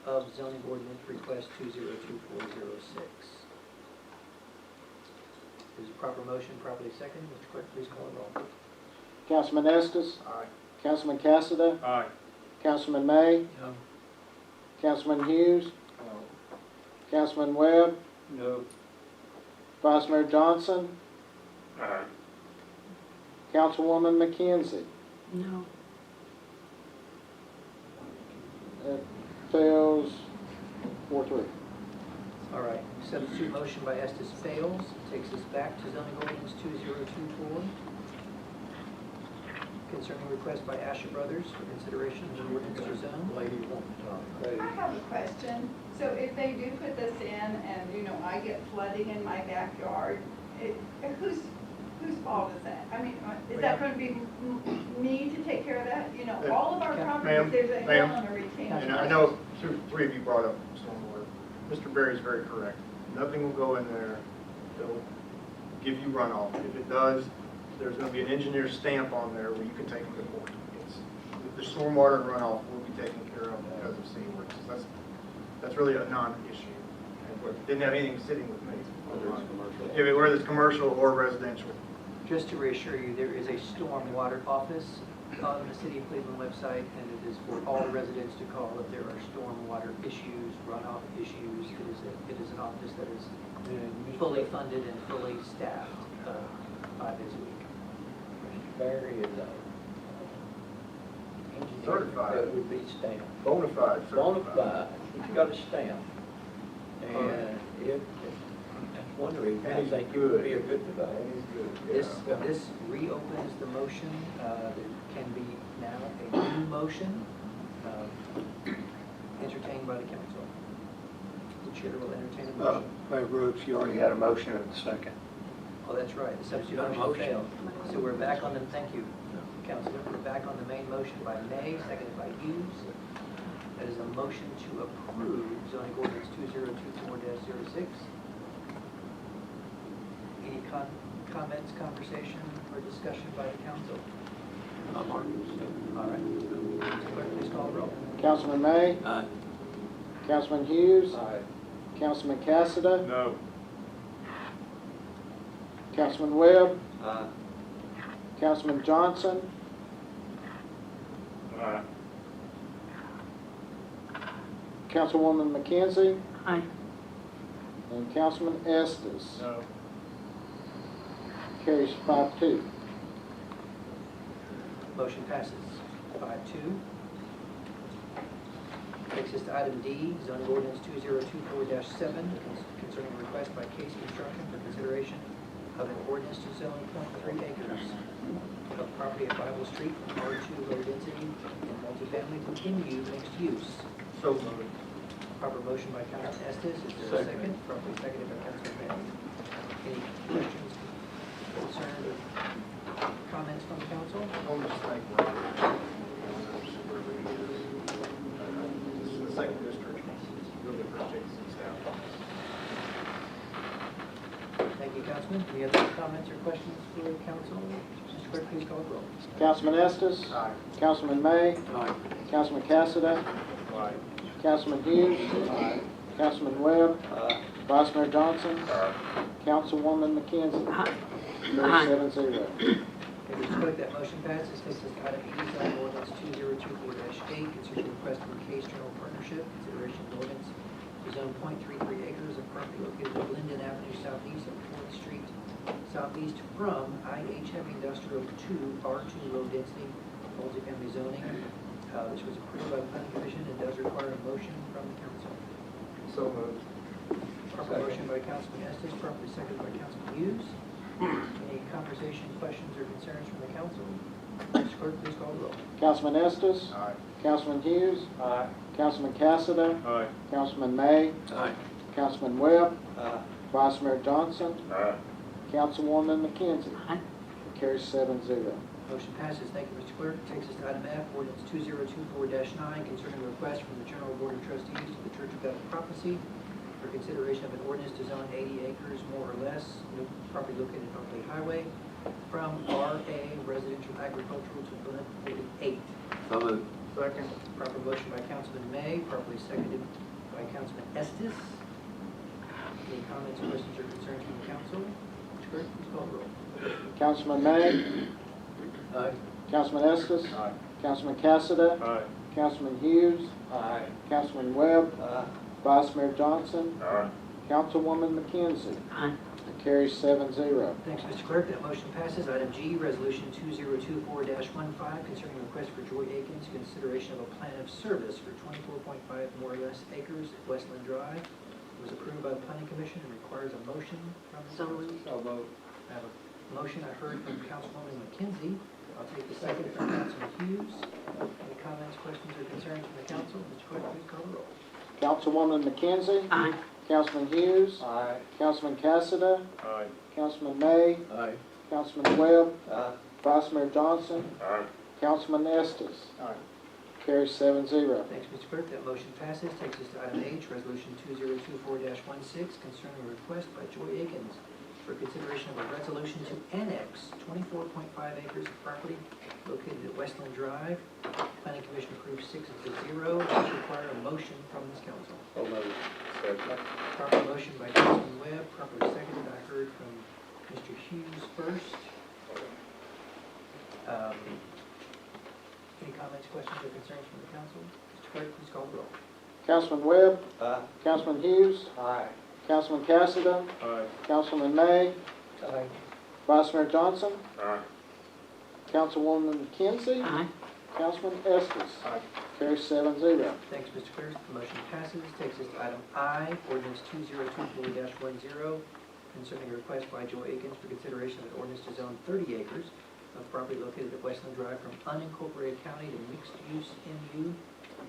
of zoning ordinance request 202406. Is a proper motion properly seconded? Mr. Clerk, please call the roll. Councilman Estes? Aye. Councilman Cassida? Aye. Councilman May? No. Councilman Hughes? Councilman Webb? No. Vice Mayor Johnson? Aye. Councilwoman McKenzie? No. It fails 4-3. All right, substitute motion by Estes fails. Takes us back to zoning ordinance 2024. Concerning request by Asher Brothers for consideration of an ordinance to zone. Lady wants to talk. I have a question. So if they do put this in and, you know, I get flooding in my backyard, whose fault is that? I mean, is that going to be me to take care of that? You know, all of our properties, there's a hill and a retaining. And I know three of you brought up stormwater. Mr. Berry is very correct. Nothing will go in there that'll give you runoff. If it does, there's going to be an engineer stamp on there where you can take them to court. The stormwater and runoff will be taken care of because of city ordinances. That's really a non-issue. And didn't have anything sitting with me. Whether it's commercial or residential. Just to reassure you, there is a stormwater office on the City of Cleveland website, and it is for all residents to call if there are stormwater issues, runoff issues. It is an office that is fully funded and fully staffed 5 days a week. Mr. Barry is Certified. That would be stamped. Bona fide. Bonafide, he's got a stamp. And that's one reason I think it would be a good development. This reopens the motion. There can be now a new motion entertained by the council. The chair will entertain a motion. Mayor Brooks, you already had a motion and a second. Oh, that's right, the substitute motion failed. So we're back on the, thank you, Councilor. We're back on the main motion by May, seconded by Hughes. That is a motion to approve zoning ordinance 2024-06. Any comments, conversation, or discussion by the council? All right. Mr. Clerk, please call the roll. Councilman May? Aye. Councilman Hughes? Aye. Councilman Cassida? No. Councilman Webb? Aye. Councilman Johnson? Aye. Councilwoman McKenzie? Aye. And Councilman Estes? No. Carries 5-2. Motion passes 5-2. Takes us to item D, zoning ordinance 2024-7, concerning request by Case Construction for consideration of an ordinance to zone 0.3 acres of property at Bible Street from R2 low density and multifamily to MU mixed use. So moved. Proper motion by Councilman Estes. Is there a second? Properly seconded by Councilman May. Any questions, concerns, or comments from the council? I want to just thank Robert. This is the second district. Really appreciate his staff. Thank you, Councilman. Any other comments or questions for the council? Mr. Clerk, please call the roll. Councilman Estes? Aye. Councilman May? Aye. Councilman Cassida? Aye. Councilman Hughes? Councilman Webb? Vice Mayor Johnson. Aye. Councilwoman McKenzie. Aye. Carries 7-0. Okay, Mr. Clerk, that motion passes. Takes us to item E, zoning ordinance 2024-8, concerning request from Case General Partnership, consideration of ordinance to zone .33 acres of property located at Linden Avenue southeast of 4th Street southeast from IH Heavy Industrial to R2 low density multifamily zoning. This was approved by the planning commission and does require a motion from the council. So moved. Proper motion by Councilman Estes, properly seconded by Councilman Hughes. Any conversation, questions, or concerns from the council? Mr. Clerk, please call the roll. Councilman Estes. Aye. Councilman Hughes. Aye. Councilman Cassidy. Aye. Councilman May. Aye. Councilman Webb. Aye. Vice Mayor Johnson. Aye. Councilwoman McKenzie. Aye. Carries 7-0. Motion passes. Thank you, Mr. Clerk. Takes us to item F, ordinance 2024-9, concerning a request from the General Board of Trustees to the Church of God of Prophecy for consideration of an ordinance to zone 80 acres, more or less, property located on Oakley Highway, from RA residential agricultural to Blend 48. So moved. Second. Proper motion by Councilman May, properly seconded by Councilman Estes. Any comments, questions, or concerns from the council? Mr. Clerk, please call the roll. Councilman May. Aye. Councilman Estes. Aye. Councilman Cassidy. Aye. Councilman Hughes. Aye. Councilman Webb. Aye. Vice Mayor Johnson. Aye. Councilwoman McKenzie. Aye. Carries 7-0. Thanks, Mr. Clerk. That motion passes. Item G, Resolution 2024-15, concerning a request for Joy Akins, consideration of a plan of service for 24.5 more or less acres at Westland Drive. It was approved by the Planning Commission and requires a motion from the So council. moved. So moved. I have a motion I heard from Councilwoman McKenzie. I'll take the second from Councilman Hughes. Any comments, questions, or concerns from the council? Mr. Clerk, please call the roll. Councilwoman McKenzie. Aye. Councilman Hughes. Aye. Councilman Cassidy. Aye. Councilman May. Aye. Councilman Webb. Aye. Vice Mayor Johnson. Aye. Councilman Estes. Aye. Carries 7-0. Thanks, Mr. Clerk. That motion passes. Takes us to item H, Resolution 2024-16, concerning a request by Joy Akins for consideration of a resolution to annex 24.5 acres of property located at Westland Drive. Planning Commission approved 6-0. This require a motion from this council. So moved. Second. Proper motion by Councilman Webb, properly seconded. I heard from Mr. Hughes first. Any comments, questions, or concerns from the council? Mr. Clerk, please call the roll. Councilman Webb. Aye. Councilman Hughes. Aye. Councilman Cassidy. Aye. Councilman May. Aye. Vice Mayor Johnson. Aye. Councilwoman McKenzie. Aye. Councilman Estes. Aye. Carries 7-0. Thanks, Mr. Clerk. The motion passes. Takes us to item I, ordinance 2024-10, concerning a request by Joy Akins for consideration of an ordinance to zone 30 acres of property located at Westland Drive from unincorporated county to mixed-use MU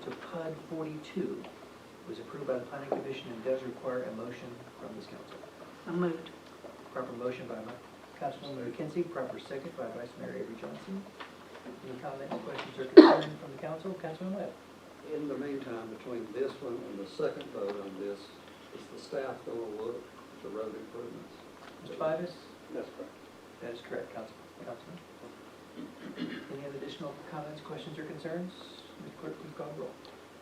to PUD 42. It was approved by the Planning Commission and does require a motion from this council. So moved. Proper motion by Councilwoman McKenzie, proper second by Vice Mayor Avery Johnson. Any comments, questions, or concerns from the council? Councilman Webb. In the meantime, between this one and the second vote on this, is the staff going to look at the road improvements? Mr. Fivas? That's correct. That is correct, Councilman. Any other additional comments, questions, or concerns? Mr. Clerk, please call the roll.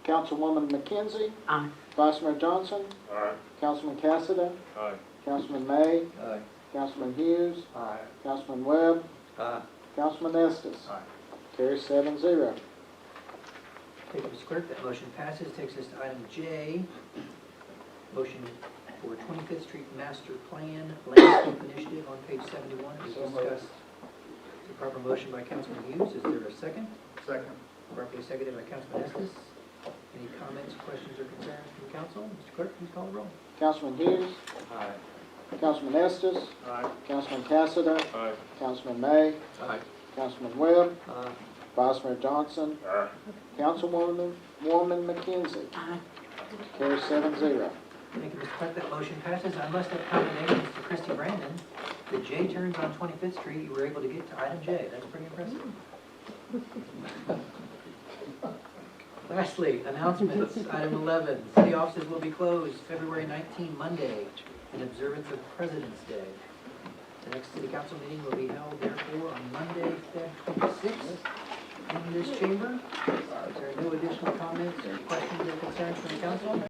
Councilwoman McKenzie. Aye. Vice Mayor Johnson. Aye. Councilman Cassidy. Aye. Councilman May. Aye. Councilman Hughes. Aye. Councilman Webb. Aye. Councilman Estes. Aye. Carries 7-0. Thank you, Mr. Clerk. That motion passes. Takes us to item J. Motion for 25th Street Master Plan Landscape Initiative on page 71. It was discussed. It's a proper motion by Councilman Hughes. Is there a second? Second. Properly seconded by Councilman Estes. Any comments, questions, or concerns from the council? Mr. Clerk, please call the roll. Councilman Hughes. Aye. Councilman Estes. Aye. Councilman Cassidy. Aye. Councilman May. Aye. Councilman Webb. Aye. Vice Mayor Johnson. Aye. Councilwoman McKenzie. Aye. Carries 7-0. Thank you, Mr. Clerk. That motion passes. I must have commendations to Christy Brandon. The J turns on 25th Street. You were able to get to item J. That's pretty impressive. Lastly, announcements. Item 11. City offices will be closed February 19, Monday, in observance of President's Day. The next city council meeting will be held, therefore, on Monday, Feb. 26th, in this chamber. Is there no additional comments, questions, or concerns from the council?